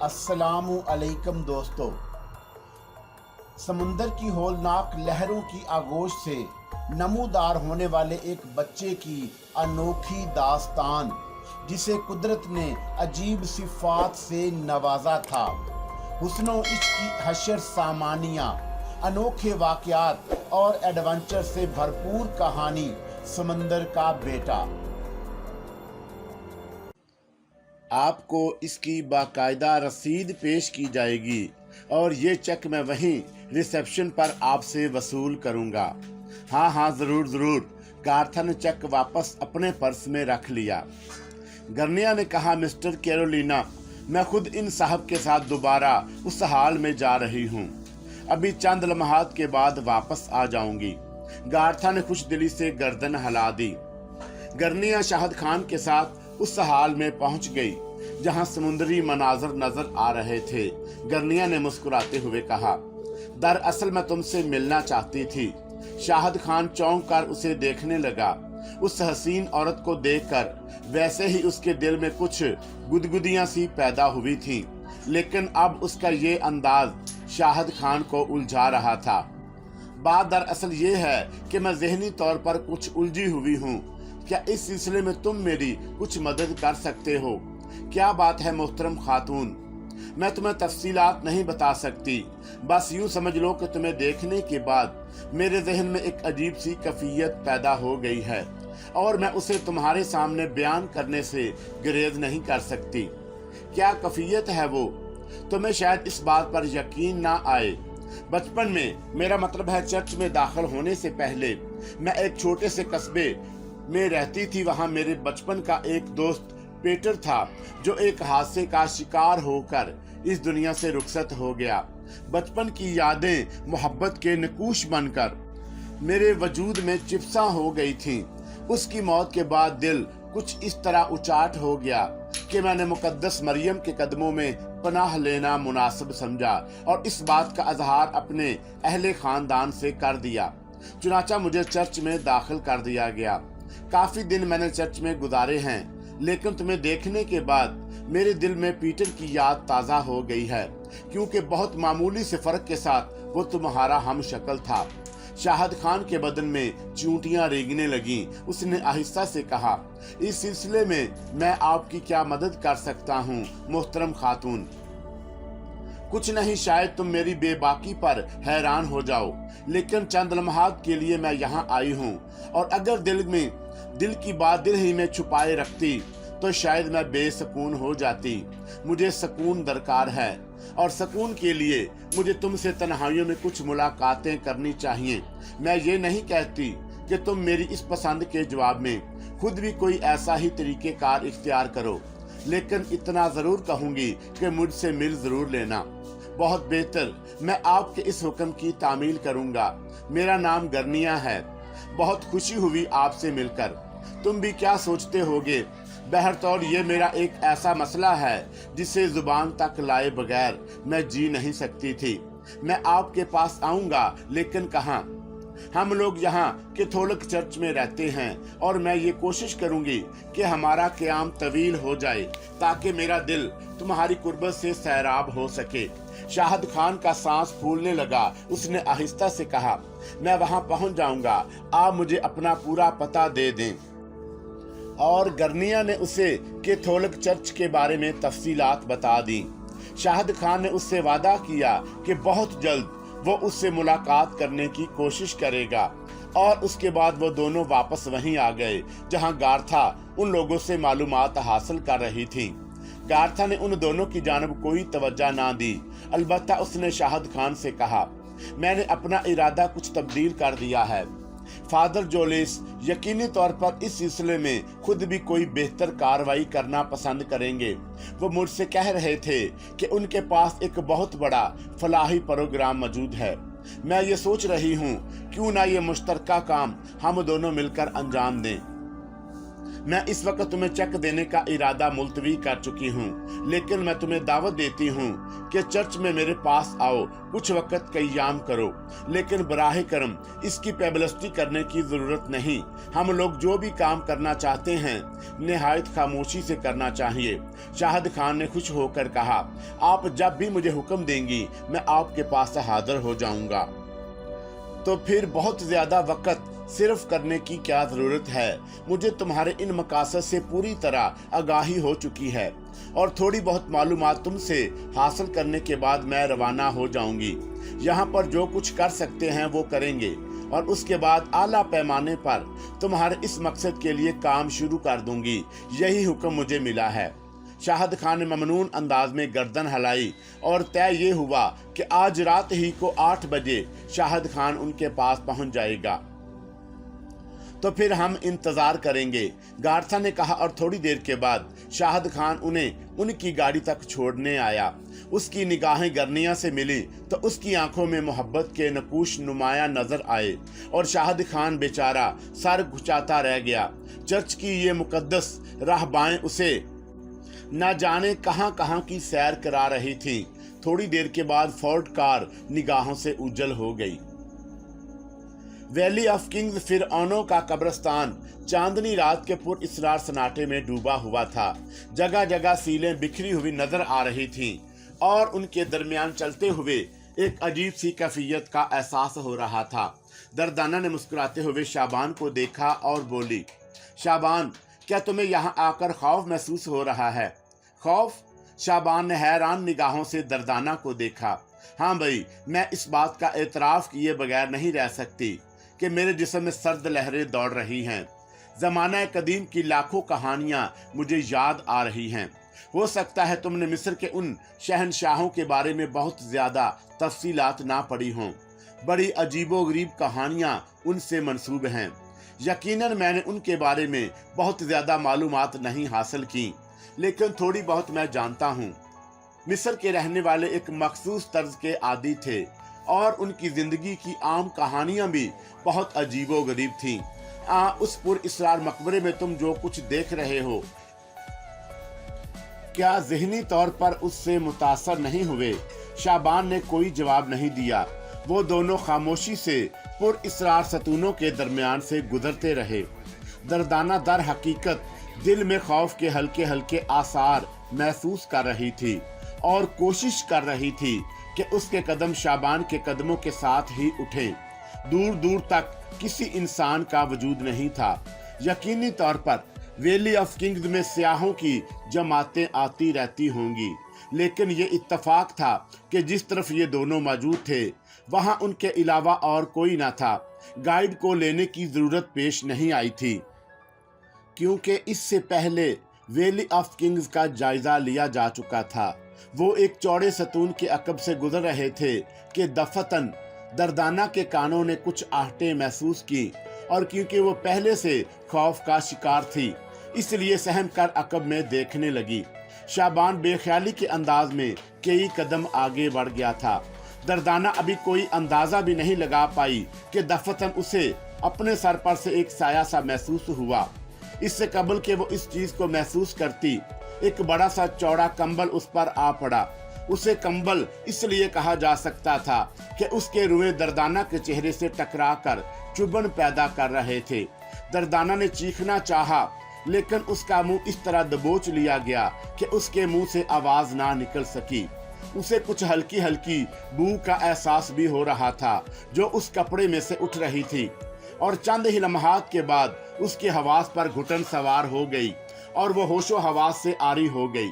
अस्सलाम अलैकुम दोस्तों। समुंदर की होलनाक लहरों की आगोश से नमूदार होने वाले एक बच्चे की अनोखी दास्तान, जिसे कुदरत ने अजीब सिफात से नवाजा था। हुस्नो इश्क की हशर सामानियाँ, अनोखे वाक़यात और एडवेंचर से भरपूर कहानी समंदर का बेटा। आपको इसकी बाकायदा रसीद पेश की जाएगी और ये चेक मैं वहीं रिसेप्शन पर आपसे वसूल करूंगा। हाँ, ज़रूर। गार्था ने चेक वापस अपने पर्स में रख लिया। गर्निया ने कहा, मिस्टर कैरोलिना, मैं खुद इन साहब के साथ दोबारा उस हाल में जा रही हूँ। अभी चंद लम्हात के बाद वापस आ जाऊंगी। गार्था ने खुश दिली से गर्दन हिला दी। गर्निया शाहिद खान के साथ उस हाल में पहुंच गई जहां समुद्री मनाजर नजर आ रहे थे। गर्निया ने मुस्कुराते हुए कहा, दरअसल मैं तुमसे मिलना चाहती थी। शाहिद खान चौंक कर उसे देखने लगा। उस हसीन औरत को देखकर वैसे ही उसके दिल में कुछ गुदगुदियां सी पैदा हुई थी, लेकिन अब उसका ये अंदाज शाहिद खान को उलझा रहा था। बात दरअसल ये है कि मैं ज़हनी तौर पर कुछ उलझी हुई हूँ। क्या इस सिलसिले में तुम मेरी कुछ मदद कर सकते हो? क्या बात है मोहतरम खातून? मैं तुम्हें तफसीलात नहीं बता सकती, बस यूं समझ लो कि तुम्हें देखने के बाद मेरे जहन में एक अजीब सी कैफियत पैदा हो गई है और मैं उसे तुम्हारे सामने बयान करने से गुरेज नहीं कर सकती। क्या कैफियत है वो? तुम्हें शायद इस बात पर यकीन ना आए। बचपन में, मेरा मतलब है चर्च में दाखिल होने से पहले, मैं एक छोटे से कस्बे में रहती थी। वहां मेरे बचपन का एक दोस्त पीटर था जो एक हादसे का शिकार होकर इस दुनिया से रुखसत हो गया। बचपन की यादें मोहब्बत के नकूश बनकर मेरे वजूद में चिपसा हो गई थीं। उसकी मौत के बाद दिल कुछ इस तरह उचाट हो गया कि मैंने मुकद्दस मरियम के कदमों में पनाह लेना मुनासिब समझा और इस बात का इजहार अपने अहले खानदान से कर दिया। चुनाचा मुझे चर्च में दाखिल कर दिया गया। काफी दिन मैंने चर्च में गुजारे हैं, लेकिन तुम्हें देखने के बाद मेरे दिल में पीटर की याद ताज़ा हो गई है, क्योंकि बहुत मामूली से फर्क के साथ वो तुम्हारा हम शक्ल था। शाहिद खान के बदन में चींटियां रेंगने लगीं। उसने आहिस्ता से कहा, इस सिलसिले में मैं आपकी क्या मदद कर सकता हूँ मोहतरम खातून? कुछ नहीं, शायद तुम मेरी बेबाकी पर हैरान हो जाओ, लेकिन चंद लम्हात के लिए मैं यहाँ आई हूँ और अगर दिल की बात दिल ही में छुपाए रखती तो शायद मैं बेसकून हो जाती। मुझे सुकून दरकार है और सुकून के लिए मुझे तुमसे तन्हाइयों में कुछ मुलाकातें करनी चाहिए। मैं ये नहीं कहती कि तुम मेरी इस पसंद के जवाब में खुद भी कोई ऐसा ही तरीक़ेकार इख्तियार करो, लेकिन इतना ज़रूर कहूँगी कि मुझसे मिल ज़रूर लेना। बहुत बेहतर, मैं आपके इस हुक्म की तामील करूँगा। मेरा नाम गर्निया है। बहुत खुशी हुई आपसे मिलकर। तुम भी क्या सोचते होगे? बहरतौर ये मेरा एक ऐसा मसला है जिसे जुबान तक लाए बगैर मैं जी नहीं सकती थी। मैं आपके पास आऊँगा, लेकिन कहाँ? हम लोग यहाँ कैथोलिक चर्च में रहते हैं और मैं ये कोशिश करूँगी कि हमारा क़याम तवील हो जाए ताकि मेरा दिल तुम्हारी कुर्बत से सैराब हो सके। शाहिद खान का सांस फूलने लगा। उसने आहिस्ता से कहा, मैं वहां पहुंच जाऊंगा, आप मुझे अपना पूरा पता दे दें। और गर्निया ने उसे कैथोलिक चर्च के बारे में तफसीलात बता दी। शाहिद खान ने उससे वादा किया कि बहुत जल्द वो उससे मुलाकात करने की कोशिश करेगा और उसके बाद वो दोनों वापस वहीं आ गए जहां गार्था उन लोगों से मालूमात हासिल कर रही थी। गार्था ने उन दोनों की जानब कोई तवज्जो ना दी। अलबत्ता उसने शाहिद खान से कहा, मैंने अपना इरादा कुछ तब्दील कर दिया है। फादर जोलिस यकीनी तौर पर इस सिलसिले में खुद भी कोई बेहतर कार्रवाई करना पसंद करेंगे। वो मुझसे कह रहे थे कि उनके पास एक बहुत बड़ा फलाही प्रोग्राम मौजूद है। मैं ये सोच रही हूँ, क्यों ना ये मुश्तरका काम हम दोनों मिलकर अंजाम दें। मैं इस वक्त तुम्हें चेक देने का इरादा मुलतवी कर चुकी हूँ, लेकिन मैं तुम्हें दावत देती हूँ कि चर्च में मेरे पास आओ, कुछ वक्त क़याम करो, लेकिन बराह करम इसकी पैबलस्ती करने की ज़रूरत नहीं। हम लोग जो भी काम करना चाहते हैं निहायत खामोशी से करना चाहिए। शाहिद खान ने खुश होकर कहा, आप जब भी मुझे हुक्म देंगी मैं आपके पास हाजिर हो जाऊंगा। तो फिर बहुत ज़्यादा वक्त सिर्फ करने की क्या ज़रूरत है? मुझे तुम्हारे इन मकासद से पूरी तरह आगाही हो चुकी है और थोड़ी बहुत मालूमात तुमसे हासिल करने के बाद मैं रवाना हो जाऊंगी। यहाँ पर जो कुछ कर सकते हैं वो करेंगे और उसके बाद आला पैमाने पर तुम्हारे इस मकसद के लिए काम शुरू कर दूंगी। यही हुक्म मुझे मिला है। शाहिद खान ने ममनून अंदाज में गर्दन हिलाई और तय ये हुआ कि आज रात ही को 8 बजे शाहिद खान उनके पास पहुंच जाएगा। तो फिर हम इंतजार करेंगे, गार्था ने कहा और थोड़ी देर के बाद शाहिद खान उन्हें उनकी गाड़ी तक छोड़ने आया। उसकी निगाहें गर्निया से मिली तो उसकी आंखों में मोहब्बत के नकूश नुमाया नजर आए और शाहिद खान बेचारा सर घुचाता रह गया। चर्च की ये मुकद्दस राहबाएं उसे न जाने कहां कहां की सैर करा रही थीं। थोड़ी देर के बाद फोर्ड कार निगाहों से उज्जल हो गई। वैली ऑफ किंग्स फिरौनों का कब्रिस्तान चांदनी रात के पुर इसरार सन्नाटे में डूबा हुआ था। जगह जगह सीलें बिखरी हुई नजर आ रही थीं और उनके दरमियान चलते हुए एक अजीब सी कैफियत का एहसास हो रहा था। दरदाना ने मुस्कुराते हुए शाबान को देखा और बोली, शाबान, क्या तुम्हें यहाँ आकर खौफ महसूस हो रहा है? खौफ? शाबान ने हैरान निगाहों से दरदाना को देखा। हाँ भाई, मैं इस बात का एतराफ़ किए बगैर नहीं रह सकती कि मेरे जिस्म में सर्द लहरें दौड़ रही हैं। ज़माना कदीम की लाखों कहानियाँ मुझे याद आ रही हैं। हो सकता है तुमने मिस्र के उन शहनशाहों के बारे में बहुत ज़्यादा तफसीलात ना पढ़ी हों। बड़ी अजीबोगरीब कहानियाँ उनसे मंसूब हैं। यकीनन मैंने उनके बारे में बहुत ज़्यादा मालूमात नहीं हासिल की, लेकिन थोड़ी बहुत मैं जानता हूँ। मिस्र के रहने वाले एक मखसूस तर्ज के आदी थे और उनकी जिंदगी की आम कहानियां भी बहुत अजीबोगरीब थीं। उस पुर इसरार मकबरे में तुम जो कुछ देख रहे हो, क्या ज़हनी तौर पर उससे मुतासर नहीं हुए? शाबान ने कोई जवाब नहीं दिया। वो दोनों खामोशी से पुर इसरार सतूनों के दरमियान से गुजरते रहे। दरदाना दर हकीकत दिल में खौफ के हल्के हल्के आसार महसूस कर रही थी और कोशिश कर रही थी कि उसके कदम शाबान के कदमों के साथ ही उठें। दूर दूर तक किसी इंसान का वजूद नहीं था। यकीनी तौर पर वैली ऑफ किंग्स में सियाहों की जमातें आती रहती होंगी, लेकिन ये इत्तफाक था कि जिस तरफ ये दोनों मौजूद थे वहां उनके अलावा और कोई ना था। गाइड को लेने की जरूरत पेश नहीं आई थी, क्योंकि इससे पहले वैली ऑफ किंग्स का जायजा लिया जा चुका था। वो एक चौड़े सतून के अकब से गुजर रहे थे कि दफतन दरदाना के कानों ने कुछ आहटें महसूस की और क्योंकि वो पहले से खौफ का शिकार थी इसलिए सहम कर अकब में देखने लगी। शाबान बेख्याली के अंदाज में कई कदम आगे बढ़ गया था। दरदाना अभी कोई अंदाजा भी नहीं लगा पाई कि दफतन उसे अपने सर पर से एक साया सा महसूस हुआ। इससे कबल के वो इस चीज को महसूस करती, एक बड़ा सा चौड़ा कंबल उस पर आ पड़ा। उसे कंबल इसलिए कहा जा सकता था कि उसके रुएं दरदाना के चेहरे से टकरा कर चुभन पैदा कर रहे थे। दरदाना ने चीखना चाहा, लेकिन उसका मुंह इस तरह दबोच लिया गया कि उसके मुंह से आवाज ना निकल सकी। उसे कुछ हल्की हल्की बू का एहसास भी हो रहा था जो उस कपड़े में से उठ रही थी और चंद ही लम्हात के बाद उसके हवास पर घुटन सवार हो गई और वो होशो हवास से आरी हो गई।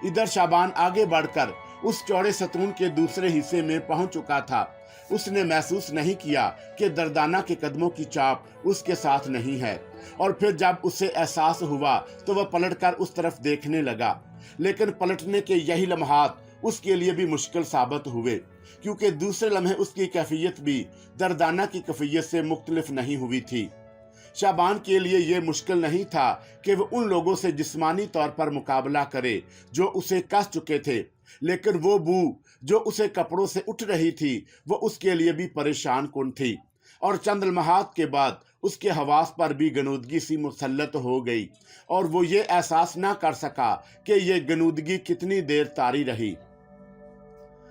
इधर शाबान आगे बढ़कर उस चौड़े सतून के दूसरे हिस्से में पहुंच चुका था। उसने महसूस नहीं किया कि दरदाना के कदमों की चाप उसके साथ नहीं है और फिर जब उसे एहसास हुआ तो वह पलटकर उस तरफ देखने लगा। लेकिन पलटने के यही लम्हात उसके लिए भी मुश्किल साबित हुए, क्योंकि दूसरे लम्हे उसकी कैफियत भी दरदाना की कैफियत से मुख्तलिफ नहीं हुई थी। शाबान के लिए यह मुश्किल नहीं था कि वह उन लोगों से जिस्मानी तौर पर मुकाबला करे जो उसे कस चुके थे, लेकिन वो बू जो उसे कपड़ों से उठ रही थी वो उसके लिए भी परेशान कुन थी। और चंद लम्हात के बाद उसके हवास पर भी गनूदगी सी मुसल्लत हो गई और वो ये एहसास ना कर सका कि ये गनूदगी कितनी देर तारी रही।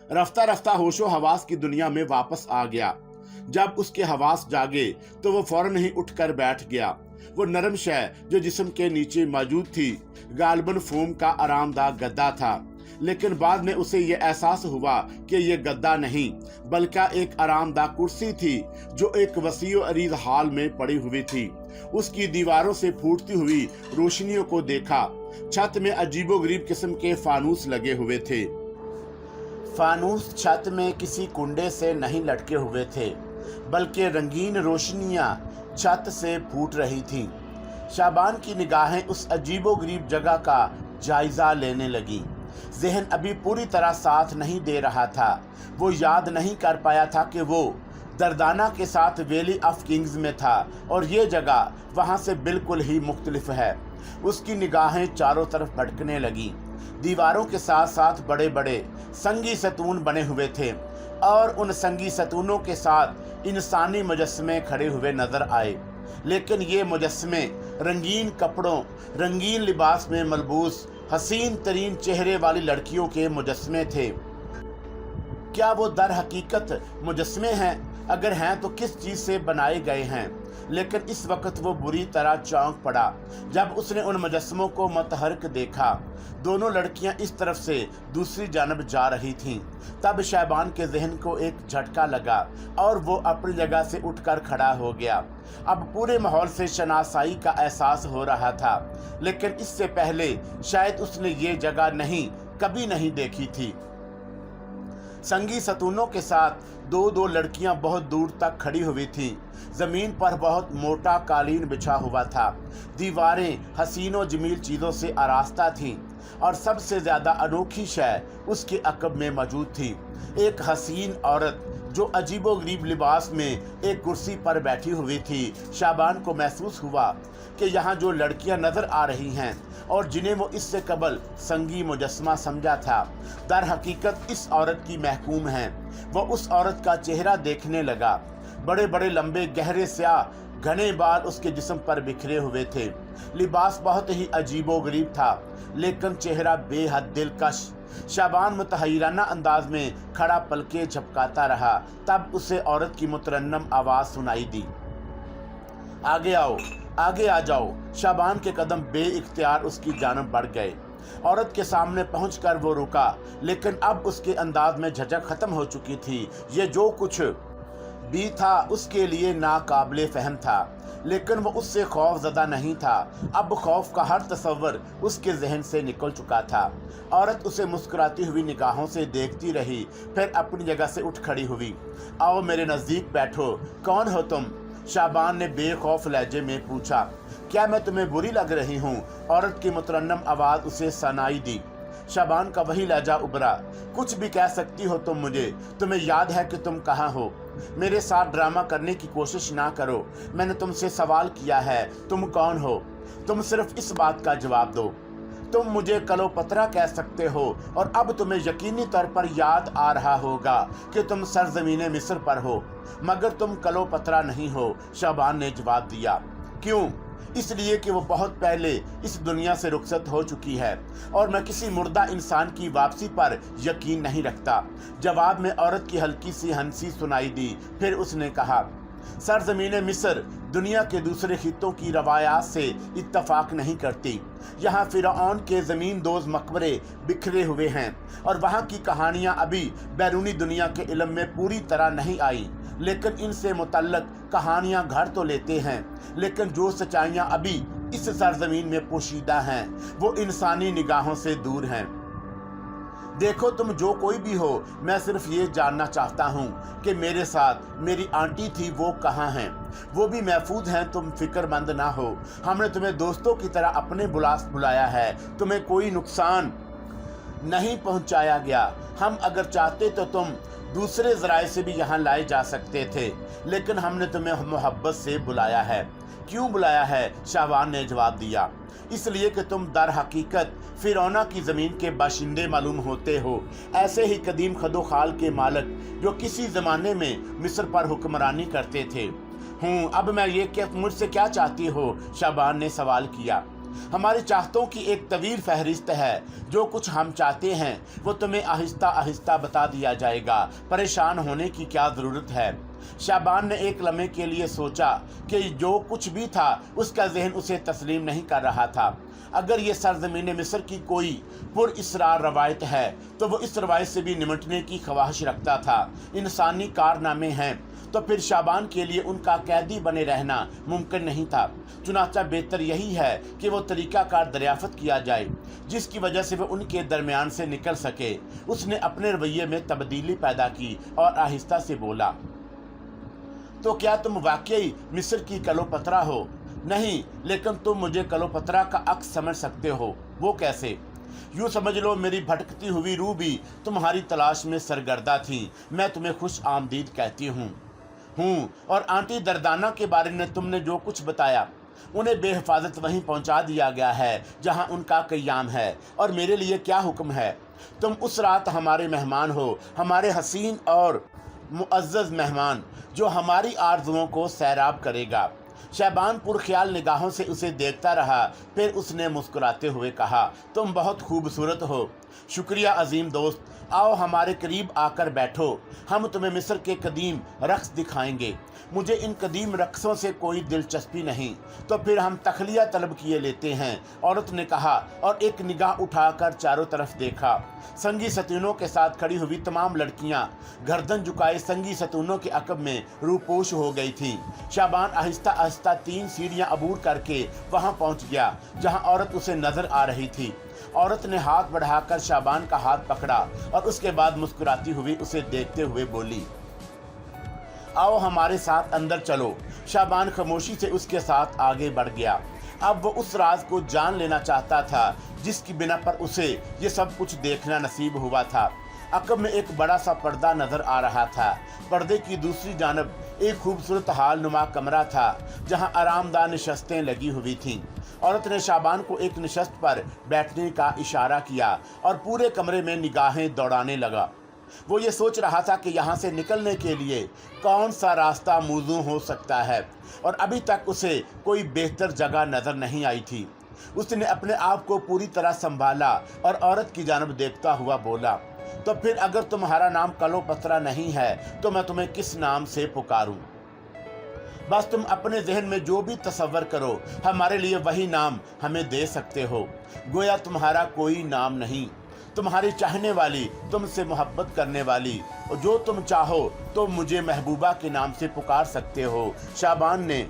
रफ्ता रफ्ता होशो हवास की दुनिया में वापस आ गया। जब उसके हवास जागे तो वो फौरन ही उठकर बैठ गया। वो नरम शय जो जिस्म के नीचे मौजूद थी गालबन फोम का आरामदाह गद्दा था, लेकिन बाद में उसे ये एहसास हुआ कि ये गद्दा नहीं बल्कि एक आरामदाह कुर्सी थी जो एक वसीओ अरीज हॉल में पड़ी हुई थी। उसकी दीवारों से फूटती हुई रोशनियों को देखा। छत में अजीबोगरीब किस्म के फानूस लगे हुए थे। फानूस छत में किसी कुंडे से नहीं लटके हुए थे बल्कि रंगीन रोशनियां छत से फूट रही थीं। शाबान की निगाहें उस अजीबोगरीब जगह का जायजा लेने लगी। ज़हन अभी पूरी तरह साथ नहीं दे रहा था। वो याद नहीं कर पाया था कि वो दरदाना के साथ वैली ऑफ किंग्स में था और ये जगह वहाँ से बिल्कुल ही मुख्तलिफ है। उसकी निगाहें चारों तरफ भटकने लगी। दीवारों के साथ साथ बड़े बड़े संगी सतून बने हुए थे और उन संगी सतूनों के साथ इंसानी मुजस्मे खड़े हुए नजर आए, लेकिन ये मुजस्मे रंगीन कपड़ों, रंगीन लिबास में मलबूस हसीन तरीन चेहरे वाली लड़कियों के मुजस्मे थे। क्या वो दर हकीकत मुजस्मे हैं? अगर हैं तो किस चीज से बनाए गए हैं? लेकिन इस वक्त वो बुरी तरह चौंक पड़ा जब उसने उन मुजस्मों को मतहरक देखा। दोनों लड़कियां इस तरफ से दूसरी जानब जा रही थीं। तब शहबान के जहन को एक झटका लगा और वो अपनी जगह से उठकर खड़ा हो गया। अब पूरे माहौल से शनासाई का एहसास हो रहा था, लेकिन इससे पहले शायद उसने ये जगह कभी नहीं देखी थी। संगी सतूनों के साथ दो दो लड़कियां बहुत दूर तक खड़ी हुई थीं। जमीन पर बहुत मोटा कालीन बिछा हुआ था। दीवारें हसीनो जमील चीजों से आरास्ता थीं और सबसे ज्यादा अनोखी शय उसके अकब में मौजूद थी। एक हसीन औरत जो अजीबोगरीब लिबास में एक कुर्सी पर बैठी हुई थी। शाबान को महसूस हुआ कि यहाँ जो लड़कियां नजर आ रही हैं और जिन्हें वो इससे कबल संगी मुजस्मा समझा था, दर हकीकत इस औरत की महकूम हैं। वो उस औरत का चेहरा देखने लगा। बड़े बड़े लंबे गहरे स्याह घने बाल उसके जिस्म पर बिखरे हुए थे। लिबास बहुत ही अजीबोगरीब था, लेकिन चेहरा बेहद दिलकश। शाबान मुतहैराना अंदाज में खड़ा पलके झपकाता रहा। तब उसे औरत की मुतरन्नम आवाज सुनाई दी, आगे आओ, आगे आ जाओ। शाबान के कदम बेइख्तियार उसकी जानब बढ़ गए। औरत के सामने पहुंचकर वो रुका, लेकिन अब उसके अंदाज में झिझक खत्म हो चुकी थी। ये जो कुछ भी था उसके लिए नाकाबिले फहम था, लेकिन वो उससे खौफजदा नहीं था। अब खौफ का हर तस्वर उसके जहन से निकल चुका था। औरत उसे मुस्कुराती हुई निगाहों से देखती रही, फिर अपनी जगह से उठ खड़ी हुई। आओ मेरे नज़दीक बैठो। कौन हो तुम? शाबान ने बेखौफ लहजे में पूछा। क्या मैं तुम्हें बुरी लग रही हूँ? औरत की मुतरन्नम आवाज़ उसे सुनाई दी। शाबान का वही लहजा उभरा। कुछ भी कह सकती हो तुम मुझे। तुम्हें याद है कि तुम कहाँ हो? मेरे साथ ड्रामा करने की कोशिश ना करो। मैंने तुमसे सवाल किया है, तुम कौन हो? तुम सिर्फ इस बात का जवाब दो। तुम मुझे कलोपत्रा कह सकते हो और अब तुम्हें यकीनी तौर पर याद आ रहा होगा कि तुम सरजमीन मिस्र पर हो, मगर तुम कलोपत्रा नहीं हो। शाबान ने जवाब दिया। क्यों? इसलिए कि वो बहुत पहले इस दुनिया से रुखसत हो चुकी है और मैं किसी मुर्दा इंसान की वापसी पर यकीन नहीं रखता। जवाब में औरत की हल्की सी हंसी सुनाई दी। फिर उसने कहा, सरजमीन मिस्र दुनिया के दूसरे खित्तों की रवायात से इत्तफाक नहीं करती। यहाँ फिरौन के ज़मीन दोज मकबरे बिखरे हुए हैं और वहाँ की कहानियाँ अभी बैरूनी दुनिया के इल्म में पूरी तरह नहीं आई, लेकिन इनसे मुतल्लक कहानियाँ घर तो लेते हैं, लेकिन जो सच्चाइयाँ अभी इस सरजमीन में पोशीदा हैं वो इंसानी निगाहों से दूर हैं। देखो तुम जो कोई भी हो, मैं सिर्फ ये जानना चाहता हूँ कि मेरे साथ मेरी आंटी थी, वो कहाँ हैं? वो भी महफूज हैं। तुम फिक्रमंद ना हो। हमने तुम्हें दोस्तों की तरह अपने बुलाया है। तुम्हें कोई नुकसान नहीं पहुँचाया गया। हम अगर चाहते तो तुम दूसरे ज़राए से भी यहाँ लाए जा सकते थे, लेकिन हमने तुम्हें मोहब्बत से बुलाया है। क्यों बुलाया है? शाबान ने जवाब दिया, इसलिए कि तुम दर हकीकत फिरौना की ज़मीन के बाशिंदे मालूम होते हो। ऐसे ही कदीम खदोखाल के मालिक जो किसी ज़माने में मिस्र पर हुक्मरानी करते थे। हूँ। अब मैं ये कि मुझसे क्या चाहती हो? शाबान ने सवाल किया। हमारी चाहतों की एक तवील फहरिस्त है। जो कुछ हम चाहते हैं वो तुम्हें आहिस्ता आहिस्ता बता दिया जाएगा। परेशान होने की क्या ज़रूरत है? शाबान ने एक लम्हे के लिए सोचा कि जो कुछ भी था उसका जहन उसे तस्लीम नहीं कर रहा था। अगर ये सरजमीन मिस्र की कोई पुरइसरार रवायत है तो वो इस रवायत से भी निमटने की ख्वाहिश रखता था। इंसानी कारनामे हैं तो फिर शाबान के लिए उनका कैदी बने रहना मुमकिन नहीं था। चुनाचा बेहतर यही है कि वो तरीक़ाकार दरियाफ़त किया जाए जिसकी वजह से वो उनके दरमियान से निकल सके। उसने अपने रवैये में तब्दीली पैदा की और आहिस्ता से बोला, तो क्या तुम वाकई मिस्र की कलोपत्रा हो? नहीं, लेकिन तुम मुझे कलोपत्रा का अक्स समझ सकते हो। वो कैसे? यूँ समझ लो मेरी भटकती हुई रूह भी तुम्हारी तलाश में सरगर्दा थी। मैं तुम्हें खुश आमदीद कहती हूँ। और आंटी दर्दाना के बारे में तुमने जो कुछ बताया उन्हें बेहिफाजत वहीं पहुंचा दिया गया है जहां उनका क़याम है। और मेरे लिए क्या हुक्म है? तुम उस रात हमारे मेहमान हो, हमारे हसीन और मुअज़्ज़ज़ मेहमान, जो हमारी आरज़ुओं को सैराब करेगा। शाबान पुरख्याल निगाहों से उसे देखता रहा। फिर उसने मुस्कुराते हुए कहा, तुम बहुत खूबसूरत हो। शुक्रिया अजीम दोस्त, आओ हमारे करीब आकर बैठो। हम तुम्हें मिस्र के कदीम रक्स दिखाएंगे। मुझे इन कदीम रक्सों से कोई दिलचस्पी नहीं। तो फिर हम तखलिया तलब किए लेते हैं, औरत ने कहा और एक निगाह उठाकर चारों तरफ देखा। संगी सतूनों के साथ खड़ी हुई तमाम लड़कियां गर्दन झुकाए संगी सतूनों के अकब में रूपोश हो गई थीं। शाबान आहिस्ता आहिस्ता 3 सीढ़ियां अबूर करके वहां पहुंच गया जहां औरत उसे नजर आ रही थी। औरत ने हाथ बढ़ाकर शाबान का हाथ पकड़ा और उसके बाद मुस्कुराती हुई उसे देखते हुए बोली, आओ हमारे साथ अंदर चलो। शाबान खामोशी से उसके साथ आगे बढ़ गया। अब वो उस राज को जान लेना चाहता था जिसकी बिना पर उसे ये सब कुछ देखना नसीब हुआ था। अकब में एक बड़ा सा पर्दा नजर आ रहा था। पर्दे की दूसरी जानब एक खूबसूरत हाल नुमा कमरा था जहां आरामदाह नशस्तें लगी हुई थीं। औरत ने शाबान को एक नशस्त पर बैठने का इशारा किया और पूरे कमरे में निगाहें दौड़ाने लगा। वो ये सोच रहा था कि यहाँ से निकलने के लिए कौन सा रास्ता मौजूद हो सकता है, और अभी तक उसे कोई बेहतर जगह नज़र नहीं आई थी। उसने अपने आप को पूरी तरह संभाला और औरत की जानब देखता हुआ बोला, तो फिर अगर तुम्हारा नाम कलोपत्रा नहीं है तो मैं तुम्हें किस नाम से पुकारूं? बस तुम अपने जहन में जो भी तसव्वुर करो, हमारे लिए वही नाम हमें दे सकते हो। गोया तुम्हारा कोई नाम नहीं, तुम्हारी चाहने वाली, तुमसे मोहब्बत करने वाली, और जो तुम चाहो तो मुझे महबूबा के नाम से पुकार सकते हो। शाबान ने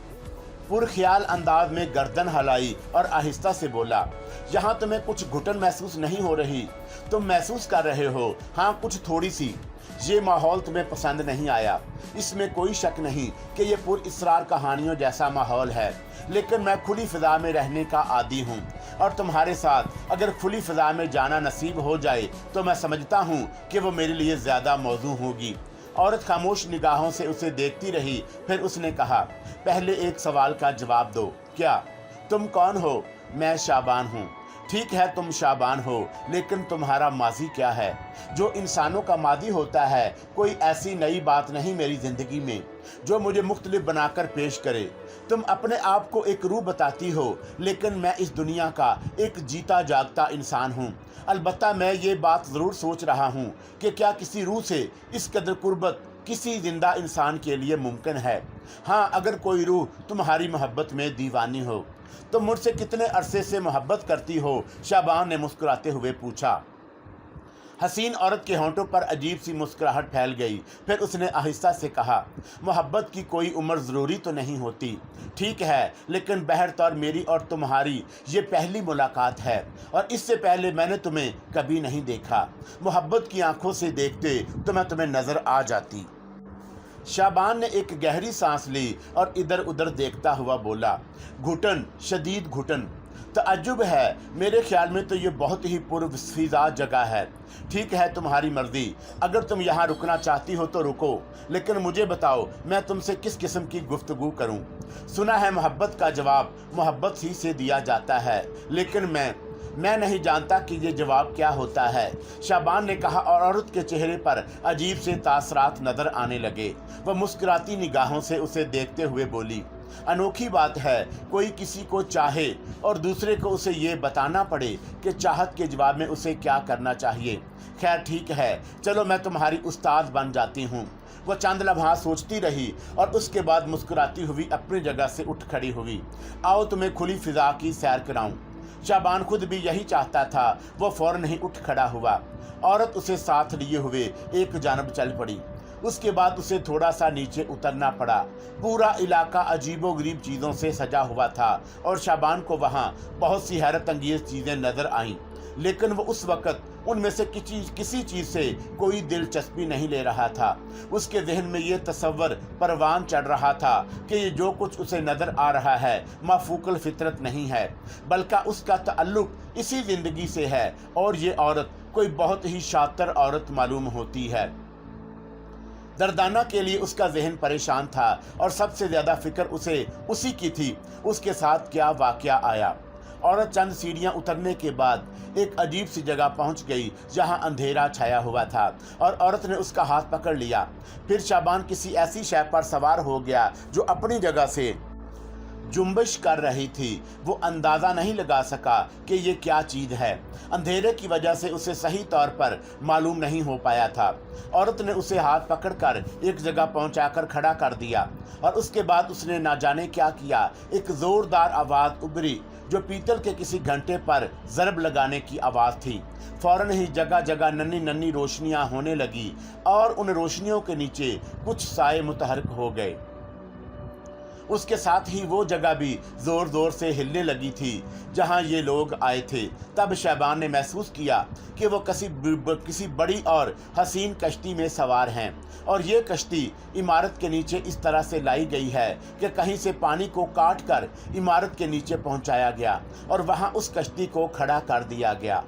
पुरख्याल अंदाज में गर्दन हिलाई और आहिस्ता से बोला, यहाँ तुम्हें कुछ घुटन महसूस नहीं हो रही? तुम महसूस कर रहे हो, हाँ कुछ थोड़ी सी। ये माहौल तुम्हें पसंद नहीं आया, इसमें कोई शक नहीं कि ये पुरइसरार कहानियों जैसा माहौल है, लेकिन मैं खुली फ़िज़ा में रहने का आदी हूँ और तुम्हारे साथ अगर खुली फ़िज़ा में जाना नसीब हो जाए तो मैं समझता हूँ कि वो मेरे लिए ज़्यादा मौजू होगी। औरत खामोश निगाहों से उसे देखती रही। फिर उसने कहा, पहले एक सवाल का जवाब दो। क्या? तुम कौन हो? मैं शाबान हूँ। ठीक है, तुम शाबान हो, लेकिन तुम्हारा माजी क्या है? जो इंसानों का माजी होता है, कोई ऐसी नई बात नहीं मेरी ज़िंदगी में जो मुझे मुख्तलिफ बनाकर पेश करे। तुम अपने आप को एक रूह बताती हो, लेकिन मैं इस दुनिया का एक जीता जागता इंसान हूँ। अलबत्ता मैं ये बात ज़रूर सोच रहा हूँ कि क्या किसी रूह से इस कदर कुर्बत किसी जिंदा इंसान के लिए मुमकिन है? हाँ, अगर कोई रूह तुम्हारी मोहब्बत में दीवानी हो। तुम मुझसे कितने अरसे से मोहब्बत करती हो? शाबान ने मुस्कुराते हुए पूछा। हसीन औरत के होंठों पर अजीब सी मुस्कुराहट फैल गई। फिर उसने आहिस्ता से कहा, मोहब्बत की कोई उम्र ज़रूरी तो नहीं होती, ठीक है, लेकिन बहरतौर मेरी और तुम्हारी ये पहली मुलाकात है और इससे पहले मैंने तुम्हें कभी नहीं देखा। मोहब्बत की आंखों से देखते तो मैं तुम्हें नज़र आ जाती। शाबान ने एक गहरी सांस ली और इधर उधर देखता हुआ बोला, घुटन, शदीद घुटन। तअज्जुब है, मेरे ख्याल में तो ये बहुत ही पुरफ़िज़ा जगह है। ठीक है, तुम्हारी मर्ज़ी, अगर तुम यहाँ रुकना चाहती हो तो रुको, लेकिन मुझे बताओ मैं तुमसे किस किस्म की गुफ्तगू करूँ? सुना है मोहब्बत का जवाब मोहब्बत ही से दिया जाता है, लेकिन मैं मैं नहीं जानता कि ये जवाब क्या होता है, शाबान ने कहा, और औरत के चेहरे पर अजीब से तासरात नजर आने लगे। वह मुस्कुराती निगाहों से उसे देखते हुए बोली, अनोखी बात है, कोई किसी को चाहे और दूसरे को उसे ये बताना पड़े कि चाहत के जवाब में उसे क्या करना चाहिए। खैर ठीक है, चलो मैं तुम्हारी उस्ताद बन जाती हूँ। वह चंद लम्हा सोचती रही और उसके बाद मुस्कुराती हुई अपनी जगह से उठ खड़ी हुई। आओ तुम्हें खुली फिजा की सैर कराऊं। शाबान खुद भी यही चाहता था। वो फौरन ही उठ खड़ा हुआ। औरत उसे साथ लिए हुए एक जानब चल पड़ी। उसके बाद उसे थोड़ा सा नीचे उतरना पड़ा। पूरा इलाका अजीबोगरीब चीज़ों से सजा हुआ था और शाबान को वहाँ बहुत सी हैरत अंगेज चीज़ें नजर आईं, लेकिन वो उस वक़्त उनमें से किसी चीज़ से कोई दिलचस्पी नहीं ले रहा था। उसके जहन में ये तसव्वुर परवान चढ़ रहा था कि ये जो कुछ उसे नज़र आ रहा है माफूकल फितरत नहीं है, बल्कि उसका ताल्लुक इसी ज़िंदगी से है और ये औरत कोई बहुत ही शातिर औरत मालूम होती है। दर्दाना के लिए उसका जहन परेशान था और सबसे ज़्यादा फिक्र उसे उसी की थी, उसके साथ क्या वाक़या आया। औरत चंद सीढ़ियां उतरने के बाद एक अजीब सी जगह पहुंच गई जहां अंधेरा छाया हुआ था और औरत ने उसका हाथ पकड़ लिया। फिर शाबान किसी ऐसी शय पर सवार हो गया जो अपनी जगह से जुम्बिश कर रही थी। वो अंदाज़ा नहीं लगा सका कि ये क्या चीज़ है। अंधेरे की वजह से उसे सही तौर पर मालूम नहीं हो पाया था। औरत ने उसे हाथ पकड़कर एक जगह पहुंचाकर खड़ा कर दिया और उसके बाद उसने ना जाने क्या किया। एक ज़ोरदार आवाज़ उभरी जो पीतल के किसी घंटे पर ज़रब लगाने की आवाज़ थी। फौरन ही जगह जगह नन्ही नन्ही रोशनियाँ होने लगी और उन रोशनियों के नीचे कुछ साए मुतहरक हो गए। उसके साथ ही वो जगह भी जोर जोर से हिलने लगी थी जहां ये लोग आए थे। तब शाबान ने महसूस किया कि वो किसी बड़ी और हसीन कश्ती में सवार हैं और ये कश्ती इमारत के नीचे इस तरह से लाई गई है कि कहीं से पानी को काट कर इमारत के नीचे पहुंचाया गया और वहां उस कश्ती को खड़ा कर दिया गया।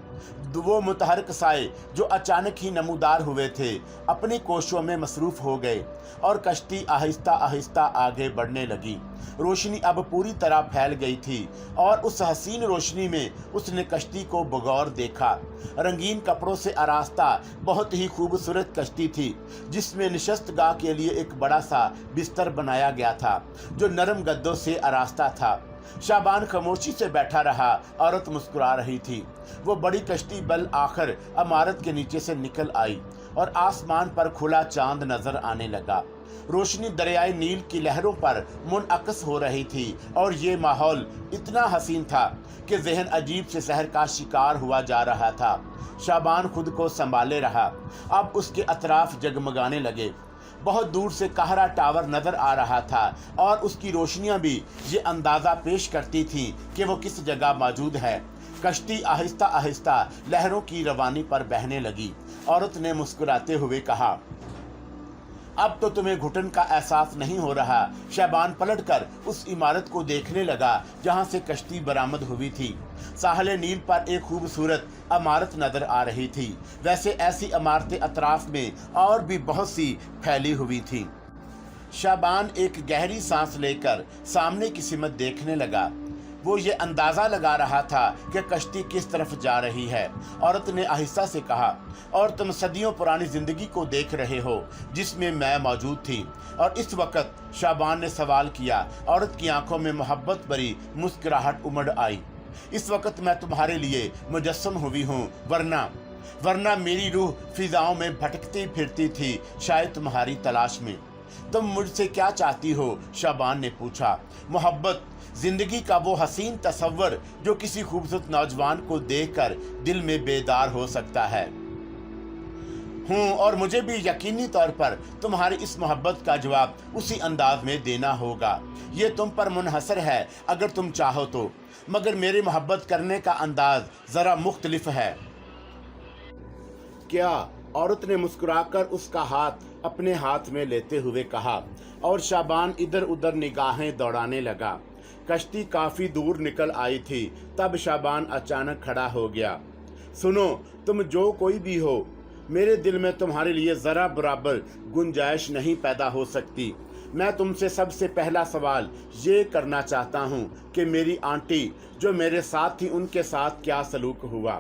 वो मुतहरक साए जो अचानक ही नमूदार हुए थे अपनी कोशिशों में मसरूफ़ हो गए और कश्ती आहिस्ता आहिस्ता आगे बढ़ने लगी। रोशनी अब पूरी तरह फैल गई थी और उस हसीन रोशनी में उसने कश्ती को बगौर देखा। रंगीन कपड़ों से आरास्ता बहुत ही खूबसूरत कश्ती थी जिसमें निशस्तगाह के लिए एक बड़ा सा बिस्तर बनाया गया था जो नरम गद्दों से आरास्ता था। शाबान खामोशी से बैठा रहा। औरत मुस्कुरा रही थी। वो बड़ी कश्ती बल आखिर इमारत के नीचे से निकल आई और आसमान पर खुला चांद नजर आने लगा। रोशनी दरियाई नील की लहरों पर मुनअक्स हो रही थी और ये माहौल इतना हसीन था कि जहन अजीब से सहर का शिकार हुआ जा रहा था। शाबान खुद को संभाले रहा। अब उसके अतराफ जगमगाने लगे। बहुत दूर से काहरा टावर नजर आ रहा था और उसकी रोशनियां भी ये अंदाज़ा पेश करती थीं कि वो किस जगह मौजूद है। कश्ती आहिस्ता आहिस्ता लहरों की रवानी पर बहने लगी। औरत ने मुस्कुराते हुए कहा, अब तो तुम्हें घुटन का एहसास नहीं हो रहा। शाबान पलटकर उस इमारत को देखने लगा जहां से कश्ती बरामद हुई थी। साहले नील पर एक खूबसूरत इमारत नजर आ रही थी। वैसे ऐसी इमारतें अतराफ में और भी बहुत सी फैली हुई थी। शाबान एक गहरी सांस लेकर सामने की सिमत देखने लगा। वो ये अंदाज़ा लगा रहा था कि कश्ती किस तरफ जा रही है। औरत ने आहिस्ता से कहा, और तुम सदियों पुरानी ज़िंदगी को देख रहे हो जिसमें मैं मौजूद थी। और इस वक्त शाबान ने सवाल किया। औरत की आंखों में मोहब्बत भरी मुस्कुराहट उमड़ आई। इस वक्त मैं तुम्हारे लिए मुजस्सम हुई हूँ, वरना मेरी रूह फिजाओं में भटकती फिरती थी, शायद तुम्हारी तलाश में। तुम मुझसे क्या चाहती हो? शाबान ने पूछा। मोहब्बत, जिंदगी का वो हसीन तसव्वुर जो किसी खूबसूरत नौजवान को देखकर दिल में बेदार हो सकता है। और मुझे भी यकीनी तौर पर तुम्हारी इस मोहब्बत का जवाब उसी अंदाज में देना होगा। ये तुम पर मुनहसर है अगर तुम चाहो तो, मगर मेरी मोहब्बत करने का अंदाज ज़रा मुख्तलिफ है। क्या? औरत ने मुस्कुराकर उसका हाथ अपने हाथ में लेते हुए कहा और शाबान इधर उधर निगाहें दौड़ाने लगा। कश्ती काफ़ी दूर निकल आई थी। तब शाबान अचानक खड़ा हो गया। सुनो, तुम जो कोई भी हो, मेरे दिल में तुम्हारे लिए ज़रा बराबर गुंजाइश नहीं पैदा हो सकती। मैं तुमसे सबसे पहला सवाल ये करना चाहता हूँ कि मेरी आंटी जो मेरे साथ थी उनके साथ क्या सलूक हुआ।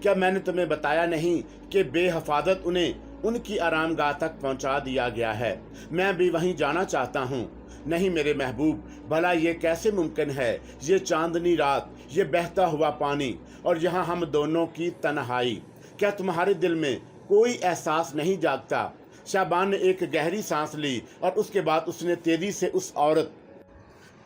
क्या मैंने तुम्हें बताया नहीं कि बेहफाजत उन्हें उनकी आरामगाह तक पहुंचा दिया गया है। मैं भी वहीं जाना चाहता हूँ। नहीं मेरे महबूब, भला ये कैसे मुमकिन है? ये चांदनी रात, ये बहता हुआ पानी और यहाँ हम दोनों की तन्हाई। क्या तुम्हारे दिल में कोई एहसास नहीं जागता? शाबान ने एक गहरी सांस ली और उसके बाद उसने तेजी से उस औरत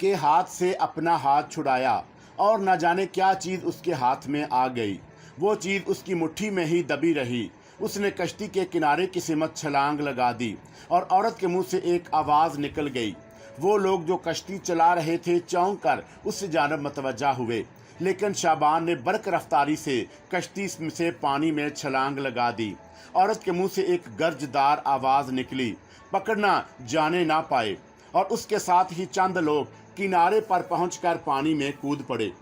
के हाथ से अपना हाथ छुड़ाया और न जाने क्या चीज़ उसके हाथ में आ गई। वो चीज़ उसकी मुट्ठी में ही दबी रही। उसने कश्ती के किनारे की सिमत छलांग लगा दी और औरत के मुंह से एक आवाज़ निकल गई। वो लोग जो कश्ती चला रहे थे चौंक कर उस जानब मतवज्जा हुए, लेकिन शाबान ने बरक रफ्तारी से कश्ती से पानी में छलांग लगा दी। औरत के मुंह से एक गर्जदार आवाज़ निकली, पकड़ना जाने ना पाए, और उसके साथ ही चंद लोग किनारे पर पहुंचकर पानी में कूद पड़े।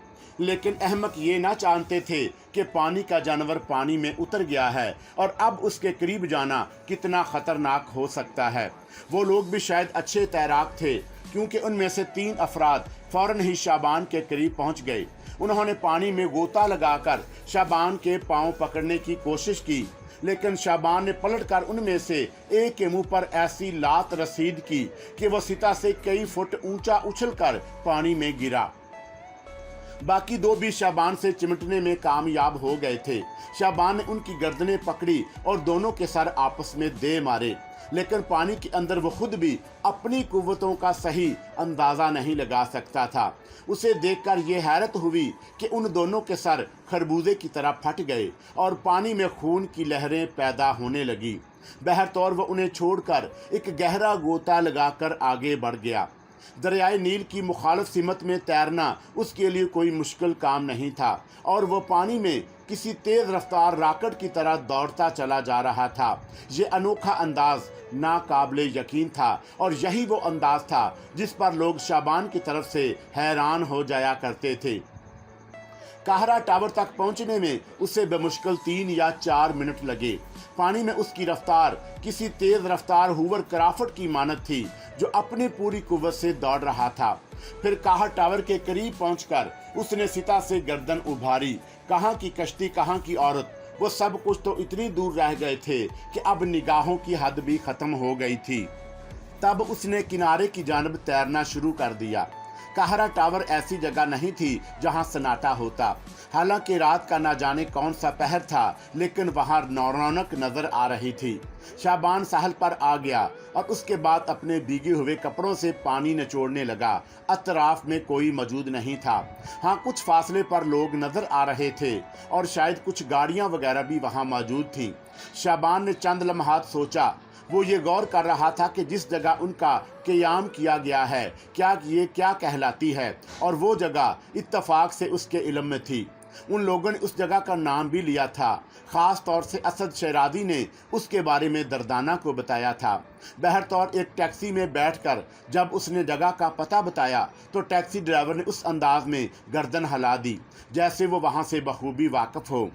लेकिन अहमक ये ना जानते थे कि पानी का जानवर पानी में उतर गया है और अब उसके करीब जाना कितना खतरनाक हो सकता है। वो लोग भी शायद अच्छे तैराक थे, क्योंकि उनमें से 3 अफराद फौरन ही शाबान के करीब पहुंच गए। उन्होंने पानी में गोता लगाकर शाबान के पांव पकड़ने की कोशिश की, लेकिन शाबान ने पलटकर उनमें से एक के मुंह पर ऐसी लात रसीद की कि वह सिता से कई फुट ऊंचा उछलकर पानी में गिरा। बाकी 2 भी शाबान से चिमटने में कामयाब हो गए थे। शाबान ने उनकी गर्दनें पकड़ी और दोनों के सर आपस में दे मारे, लेकिन पानी के अंदर वो खुद भी अपनी कुव्वतों का सही अंदाज़ा नहीं लगा सकता था। उसे देखकर ये हैरत हुई कि उन दोनों के सर खरबूजे की तरह फट गए और पानी में खून की लहरें पैदा होने लगी। बहरतौर वो उन्हें छोड़कर एक गहरा गोता लगाकर आगे बढ़ गया। दरियाए नील की मुखालिफ सिमत में तैरना उसके लिए कोई मुश्किल काम नहीं था और वो पानी में किसी तेज रफ्तार रॉकेट की तरह दौड़ता चला जा रहा था। ये अनोखा अंदाज नाकाबिले यकीन था और यही वो अंदाज था जिस पर लोग शाबान की तरफ से हैरान हो जाया करते थे। काहरा टावर तक पहुंचने में उसे बेमुश्किल 3 या 4 मिनट लगे। पानी में उसकी रफ्तार किसी तेज रफ्तार हूवर क्राफ्ट की मानद थी जो अपनी पूरी कुव्वत से दौड़ रहा था। फिर काहर टावर के करीब पहुंचकर उसने सिता से गर्दन उभारी। कहाँ की कश्ती, कहाँ की औरत, वो सब कुछ तो इतनी दूर रह गए थे कि अब निगाहों की हद भी खत्म हो गई थी। तब उसने किनारे की जानब तैरना शुरू कर दिया। काहरा टावर ऐसी जगह नहीं थी जहां सन्नाटा होता। हालांकि रात का ना जाने कौन सा पहर था, लेकिन वहां रौनक नजर आ रही थी। शाबान साहल पर आ गया और उसके बाद अपने भीगे हुए कपड़ों से पानी निचोड़ने लगा। अतराफ में कोई मौजूद नहीं था। हाँ, कुछ फासले पर लोग नजर आ रहे थे और शायद कुछ गाड़ियां वगैरह भी वहां मौजूद थीं। शाबान ने चंद लम्हात सोचा। वो ये गौर कर रहा था कि जिस जगह उनका क़याम किया गया है क्या कहलाती है, और वो जगह इत्तफाक से उसके इल्म में थी। उन लोगों ने उस जगह का नाम भी लिया था। ख़ास तौर से असद शहरादी ने उसके बारे में दरदाना को बताया था। बहरतौर एक टैक्सी में बैठकर जब उसने जगह का पता बताया तो टैक्सी ड्राइवर ने उस अंदाज में गर्दन हिला दी जैसे वो वहाँ से बखूबी वाकिफ हो।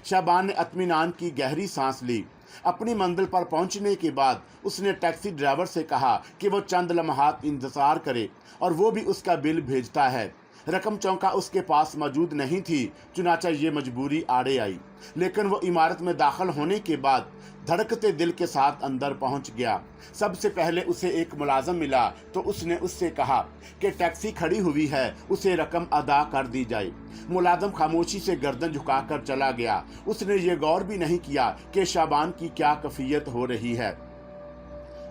शाबान ने इत्मीनान की गहरी सांस ली। अपनी मंजिल पर पहुंचने के बाद उसने टैक्सी ड्राइवर से कहा कि वो चंद लम्हात इंतज़ार करे और वो भी उसका बिल भेजता है। रकम चौंका उसके पास मौजूद नहीं थी, चुनाचा ये मजबूरी आड़े आई। लेकिन वो इमारत में दाखिल होने के बाद धड़कते दिल के साथ अंदर पहुंच गया। सबसे पहले उसे एक मुलाजम मिला तो उसने उससे कहा कि टैक्सी खड़ी हुई है, उसे रकम अदा कर दी जाए। मुलाजम खामोशी से गर्दन झुकाकर चला गया। उसने ये गौर भी नहीं किया कि शाबान की क्या कैफियत हो रही है।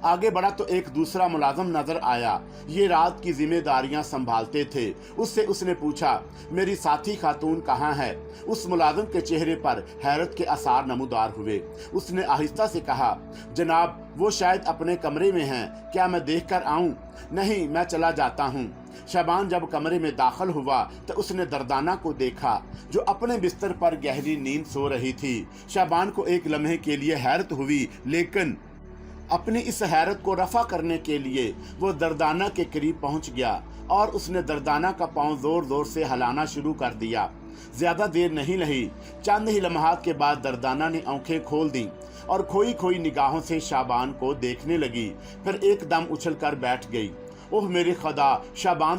आगे बढ़ा तो एक दूसरा मुलाजम नजर आया। ये रात की जिम्मेदारियां संभालते थे। उससे उसने पूछा, मेरी साथी खातून कहाँ है? उस मुलाजम के चेहरे पर हैरत के आसार नमूदार हुए। उसने आहिस्ता से कहा, जनाब वो शायद अपने कमरे में हैं, क्या मैं देख कर आऊँ? नहीं, मैं चला जाता हूँ। शाबान जब कमरे में दाखिल हुआ तो उसने दरदाना को देखा जो अपने बिस्तर पर गहरी नींद सो रही थी। शाबान को एक लम्हे के लिए हैरत हुई, लेकिन अपनी इस हैरत को रफा करने के लिए वो दरदाना के करीब पहुंच गया और उसने दरदाना का पांव जोर जोर से हिलाना शुरू कर दिया। ज्यादा देर नहीं लगी, चंद ही लम्हात के बाद दर्दाना ने आंखें खोल दी और खोई खोई निगाहों से शाबान को देखने लगी। फिर एकदम उछल कर बैठ गई। ओह मेरे खुदा, शाबान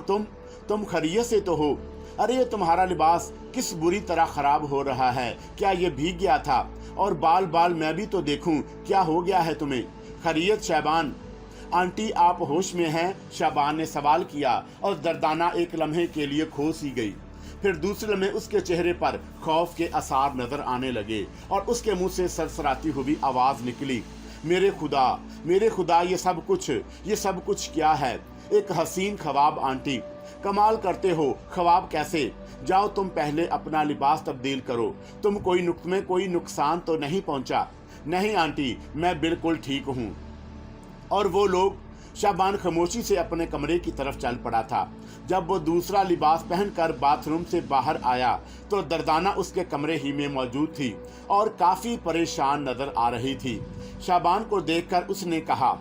तुम खैरियत से तो हो? अरे ये तुम्हारा लिबास किस बुरी तरह खराब हो रहा है, क्या ये भीग गया था? और बाल मैं भी तो देखूं, क्या हो गया है तुम्हें? खैरियत शाबान? आंटी आप होश में हैं? शाबान ने सवाल किया और दर्दाना एक लम्हे के लिए खो सी गई। फिर दूसरे लम्हे उसके चेहरे पर खौफ के आसार नजर आने लगे और उसके मुंह से सरसराती हुई आवाज निकली, मेरे खुदा, ये सब कुछ क्या है? एक हसीन ख्वाब आंटी, कमाल करते हो, ख्वाब कैसे? जाओ तुम पहले अपना लिबास तब्दील करो। तुम्हें कोई नुकसान तो नहीं पहुंचा? नहीं आंटी, मैं बिल्कुल ठीक हूँ। और वो लोग? शाबान खामोशी से अपने कमरे की तरफ चल पड़ा था। जब वो दूसरा लिबास पहनकर बाथरूम से बाहर आया तो दर्दाना उसके कमरे ही में मौजूद थी और काफी परेशान नजर आ रही थी। शाबान को देखकर उसने कहा,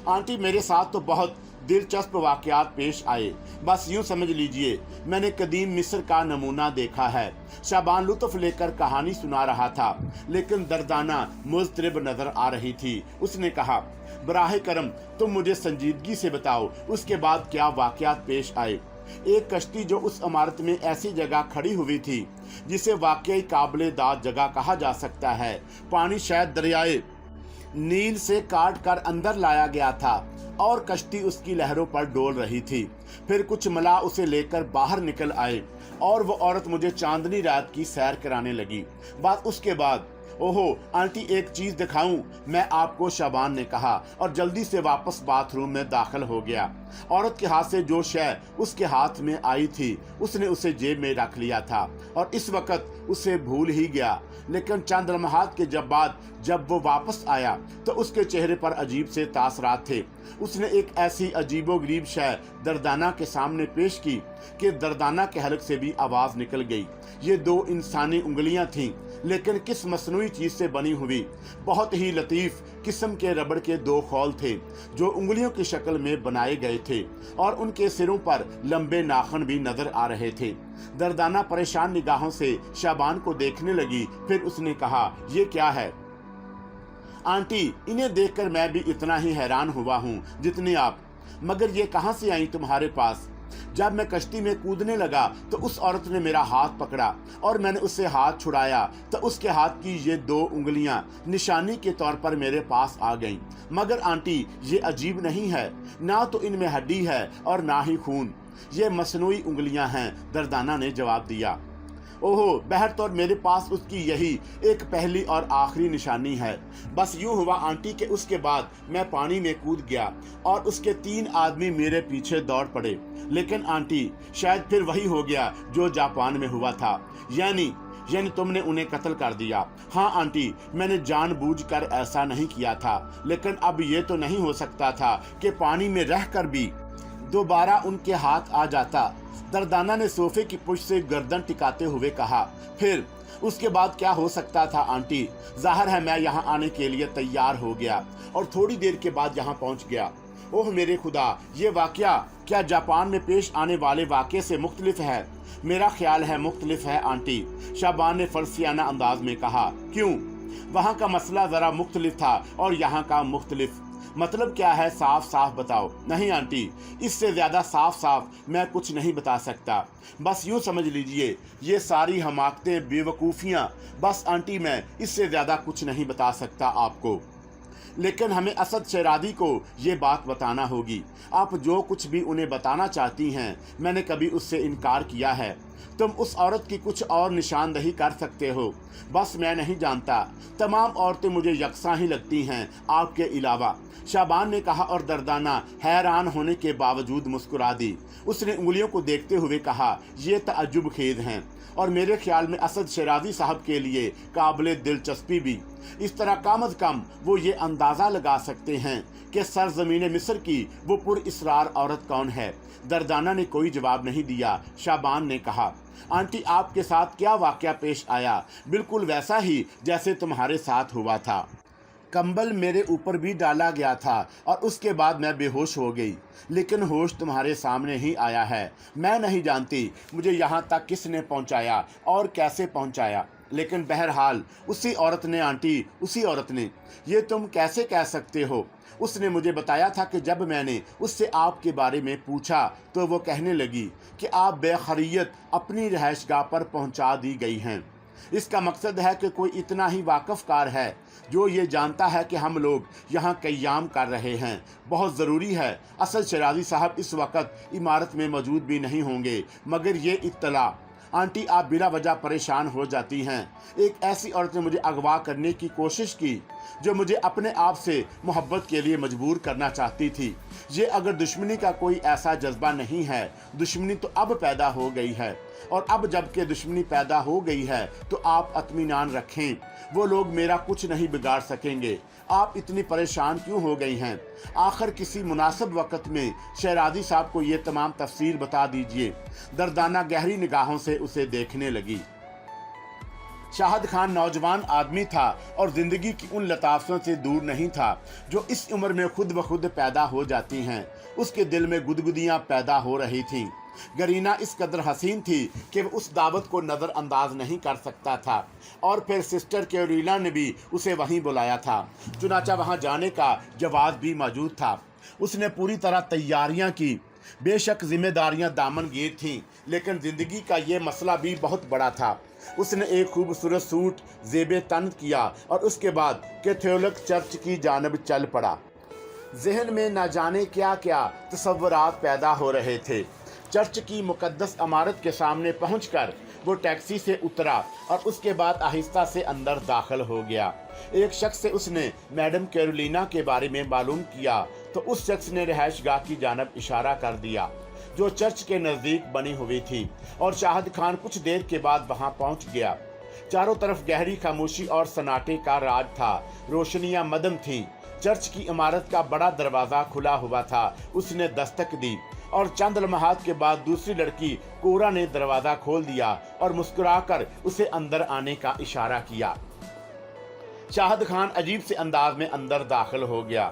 आंटी मेरे साथ तो बहुत दिलचस्प वाकयात पेश आए। बस यूं समझ लीजिए मैंने कदीम मिस्र का नमूना देखा है। शाबान लुत्फ लेकर कहानी सुना रहा था, लेकिन दर्दाना मुज़तरब नजर आ रही थी। उसने कहा, बराहे करम तुम मुझे संजीदगी से बताओ, उसके बाद क्या वाकयात पेश आए? एक कश्ती जो उस इमारत में ऐसी जगह खड़ी हुई थी जिसे वाकई काबिले दाद जगह कहा जा सकता है। पानी शायद दरियाए नील से काट कर अंदर लाया गया था और कश्ती उसकी लहरों पर डोल रही थी। फिर कुछ मला उसे लेकर बाहर निकल आए और वो औरत मुझे चांदनी रात की सैर कराने लगी। बात उसके बाद, ओहो आंटी एक चीज दिखाऊं मैं आपको? शाबान ने कहा और जल्दी से वापस बाथरूम में दाखिल हो गया। औरत के हाथ से जो शय उसके हाथ में आई थी उसने उसे जेब में रख लिया था और इस वक्त उसे भूल ही गया। लेकिन चंद लम्हात के बाद जब वो वापस आया तो उसके चेहरे पर अजीब से तासरात थे। उसने एक ऐसी अजीबोगरीब शय दर्दाना के सामने पेश की कि दर्दाना के हलक से भी आवाज निकल गई। ये दो इंसानी उंगलियां थीं, लेकिन किस मसनूई चीज से बनी हुई। बहुत ही लतीफ किस्म के रबड़ के दो खौल थे जो उंगलियों की शक्ल में बनाए गए थे और उनके सिरों पर लंबे नाखून भी नजर आ रहे थे। दर्दाना परेशान निगाहों से शाबान को देखने लगी। फिर उसने कहा, ये क्या है? आंटी इन्हें देखकर मैं भी इतना ही हैरान हुआ हूँ जितनी आप, मगर ये कहाँ से आई तुम्हारे पास? जब मैं कश्ती में कूदने लगा तो उस औरत ने मेरा हाथ पकड़ा और मैंने उससे हाथ छुड़ाया तो उसके हाथ की ये दो उंगलियां निशानी के तौर पर मेरे पास आ गईं। मगर आंटी ये अजीब नहीं है, ना तो इनमें हड्डी है और ना ही खून, ये मसनूई उंगलियां हैं, दर्दाना ने जवाब दिया। ओहो बहरतौर मेरे पास उसकी यही एक पहली और आखिरी निशानी है। बस यूं हुआ आंटी के उसके बाद मैं पानी में कूद गया और उसके 3 आदमी मेरे पीछे दौड़ पड़े। लेकिन आंटी शायद फिर वही हो गया जो जापान में हुआ था, यानी तुमने उन्हें कत्ल कर दिया। हाँ आंटी मैंने जानबूझकर ऐसा नहीं किया था, लेकिन अब ये तो नहीं हो सकता था कि पानी में रहकर भी दोबारा उनके हाथ आ जाता। दर्दाना ने सोफे की पुष्ट से गर्दन टिकाते हुए कहा, फिर उसके बाद क्या हो सकता था आंटी? जाहिर है मैं यहाँ आने के लिए तैयार हो गया और थोड़ी देर के बाद यहाँ पहुँच गया। ओह मेरे खुदा, ये वाकया क्या जापान में पेश आने वाले वाकये से मुख्तलिफ है? मेरा ख्याल है मुख्तलिफ है आंटी, शाबान ने फरसियाना अंदाज में कहा। क्यों? वहाँ का मसला जरा मुख्तलिफ था और यहाँ का मुख्तलिफ। मतलब क्या है, साफ साफ बताओ। नहीं आंटी, इससे ज्यादा साफ साफ मैं कुछ नहीं बता सकता। बस यूं समझ लीजिए ये सारी हमाकतें, बेवकूफ़ियाँ। बस आंटी मैं इससे ज्यादा कुछ नहीं बता सकता आपको, लेकिन हमें असद शरादी को ये बात बताना होगी। आप जो कुछ भी उन्हें बताना चाहती हैं मैंने कभी उससे इनकार किया है। तुम उस औरत की कुछ और निशानदही कर सकते हो, बस मैं नहीं जानता। तमाम औरतें मुझे यकसां ही लगती हैं आपके अलावा, शाबान ने कहा और दर्दाना हैरान होने के बावजूद मुस्कुरा दी। उसने उंगलियों को देखते हुए कहा, ये तअज्जुब खेद हैं और मेरे ख्याल में असद शरादी साहब के लिए काबिल दिलचस्पी भी। इस तरह कम अज कम वो ये अंदाज़ा लगा सकते हैं कि सरजमीन मिस्र की वो पुरइसरार औरत कौन है। दर्दाना ने कोई जवाब नहीं दिया। शाबान ने कहा, आंटी आपके साथ क्या वाकया पेश आया? बिल्कुल वैसा ही जैसे तुम्हारे साथ हुआ था। कंबल मेरे ऊपर भी डाला गया था और उसके बाद मैं बेहोश हो गई, लेकिन होश तुम्हारे सामने ही आया है। मैं नहीं जानती मुझे यहाँ तक किसने पहुँचाया और कैसे पहुँचाया, लेकिन बहरहाल उसी औरत ने आंटी, उसी औरत ने। ये तुम कैसे कह सकते हो? उसने मुझे बताया था कि जब मैंने उससे आपके बारे में पूछा तो वो कहने लगी कि आप बेखैरियत अपनी रिहाइशगाह पर पहुंचा दी गई हैं। इसका मकसद है कि कोई इतना ही वाकफकार है जो ये जानता है कि हम लोग यहाँ क़याम कर रहे हैं। बहुत ज़रूरी है। असद शराजी साहब इस वक्त इमारत में मौजूद भी नहीं होंगे, मगर ये इत्तला। आंटी, आप बिला वजह परेशान हो जाती हैं। एक ऐसी औरत ने मुझे अगवा करने की कोशिश की जो मुझे अपने आप से मोहब्बत के लिए मजबूर करना चाहती थी। ये अगर दुश्मनी का कोई ऐसा जज्बा नहीं है, दुश्मनी तो अब पैदा हो गई है, और अब जबकि दुश्मनी पैदा हो गई है तो आप इत्मीनान रखें, वो लोग मेरा कुछ नहीं बिगाड़ सकेंगे। आप इतनी परेशान क्यों हो गई हैं? आखिर किसी मुनासिब वक्त में शहराजी साहब को ये तमाम तफसील बता दीजिए। दर्दाना गहरी निगाहों से उसे देखने लगी। शाहिद खान नौजवान आदमी था और जिंदगी की उन लताफतों से दूर नहीं था जो इस उम्र में खुद ब खुद पैदा हो जाती हैं। उसके दिल में गुदगुदियां पैदा हो रही थीं। गरीना इस कदर हसीन थी कि वह उस दावत को नज़रअंदाज नहीं कर सकता था, और फिर सिस्टर कैरोलिना ने भी उसे वहीं बुलाया था। चुनाचा वहां जाने का जवाब भी मौजूद था। उसने पूरी तरह तैयारियां की। बेशक जिम्मेदारियां दामनगीर थीं, लेकिन ज़िंदगी का ये मसला भी बहुत बड़ा था। उसने एक खूबसूरत सूट ज़ेबे तन किया और उसके बाद कैथोलिक चर्च की जानब चल पड़ा। जहन में न जाने क्या क्या तसव्वुरात पैदा हो रहे थे। चर्च की मुकद्दस इमारत के सामने पहुंचकर वो टैक्सी से उतरा और उसके बाद आहिस्ता से अंदर दाखिल हो गया। एक शख्स से उसने मैडम कैरोलिना के बारे में मालूम किया तो उस शख्स ने रिहाइशगाह की जानब इशारा कर दिया जो चर्च के नज़दीक बनी हुई थी, और शाहिद खान कुछ देर के बाद वहां पहुंच गया। चारों तरफ गहरी खामोशी और सन्नाटे का राज था। रोशनियां मदम थीं। चर्च की इमारत का बड़ा दरवाज़ा खुला हुआ था। उसने दस्तक दी और चंद लम्हात के बाद दूसरी लड़की कोरा ने दरवाज़ा खोल दिया और मुस्कुराकर उसे अंदर आने का इशारा किया। शाहिद खान अजीब से अंदाज में अंदर दाखिल हो गया।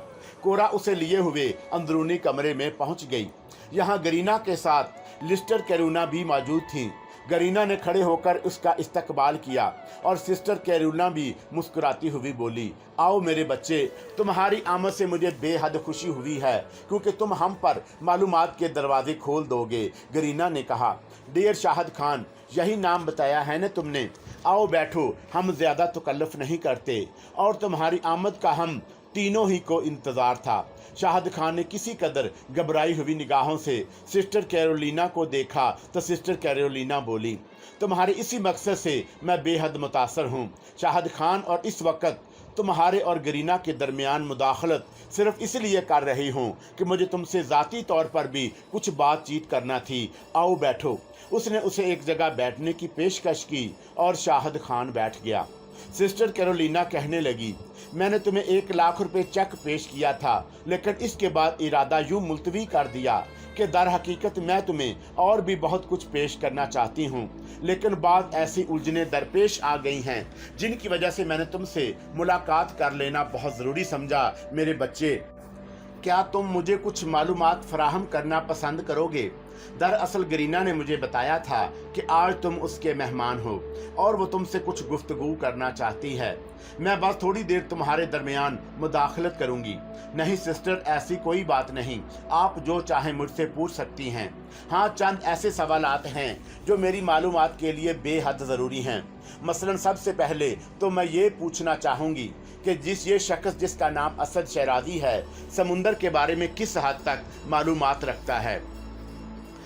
कोरा उसे लिए हुए अंदरूनी कमरे में पहुंच गई। यहाँ गरीना के साथ लिस्टर कैरोलिना भी मौजूद थीं। गरीना ने खड़े होकर उसका इस्तकबाल किया और सिस्टर कैरोलिना भी मुस्कुराती हुई बोली, आओ मेरे बच्चे, तुम्हारी आमद से मुझे बेहद खुशी हुई है क्योंकि तुम हम पर मालूमात के दरवाजे खोल दोगे। गरीना ने कहा, डियर शाहिद खान, यही नाम बताया है न तुमने? आओ बैठो, हम ज़्यादा तकल्लुफ़ नहीं करते, और तुम्हारी आमद का हम तीनों ही को इंतज़ार था। शाहिद खान ने किसी कदर घबराई हुई निगाहों से सिस्टर कैरोलिना को देखा तो सिस्टर कैरोलिना बोली, तुम्हारे इसी मकसद से मैं बेहद मुतासर हूँ शाहिद खान, और इस वक्त तुम्हारे और गरीना के दरमियान मुदाखलत सिर्फ इसलिए कर रही हूँ कि मुझे तुमसे ज़ाती तौर पर भी कुछ बातचीत करना थी। आओ बैठो। उसने उसे एक जगह बैठने की पेशकश की और शाहिद खान बैठ गया। सिस्टर कैरोलिना कहने लगी, मैंने तुम्हें 1 लाख रुपए चेक पेश किया था, लेकिन इसके बाद इरादा यूं मुलतवी कर दिया कि दर हकीकत मैं तुम्हें और भी बहुत कुछ पेश करना चाहती हूँ, लेकिन बाद ऐसी उलझनें दरपेश आ गई हैं जिनकी वजह से मैंने तुमसे मुलाकात कर लेना बहुत ज़रूरी समझा। मेरे बच्चे, क्या तुम मुझे कुछ मालूमात फराहम करना पसंद करोगे? दरअसल गरीना ने मुझे बताया था कि आज तुम उसके मेहमान हो और वो तुमसे कुछ गुफ्तगू करना चाहती है। मैं बस थोड़ी देर तुम्हारे दरमियान मुदाखलत करूंगी। नहीं सिस्टर, ऐसी कोई बात नहीं, आप जो चाहें मुझसे पूछ सकती हैं। हाँ, चंद ऐसे सवालात हैं जो मेरी मालूमात के लिए बेहद ज़रूरी हैं। मसलन सबसे पहले तो मैं ये पूछना चाहूँगी कि ये शख्स जिसका नाम असद शराजी है, समुंदर के बारे में किस हद तक मालूमात रखता है?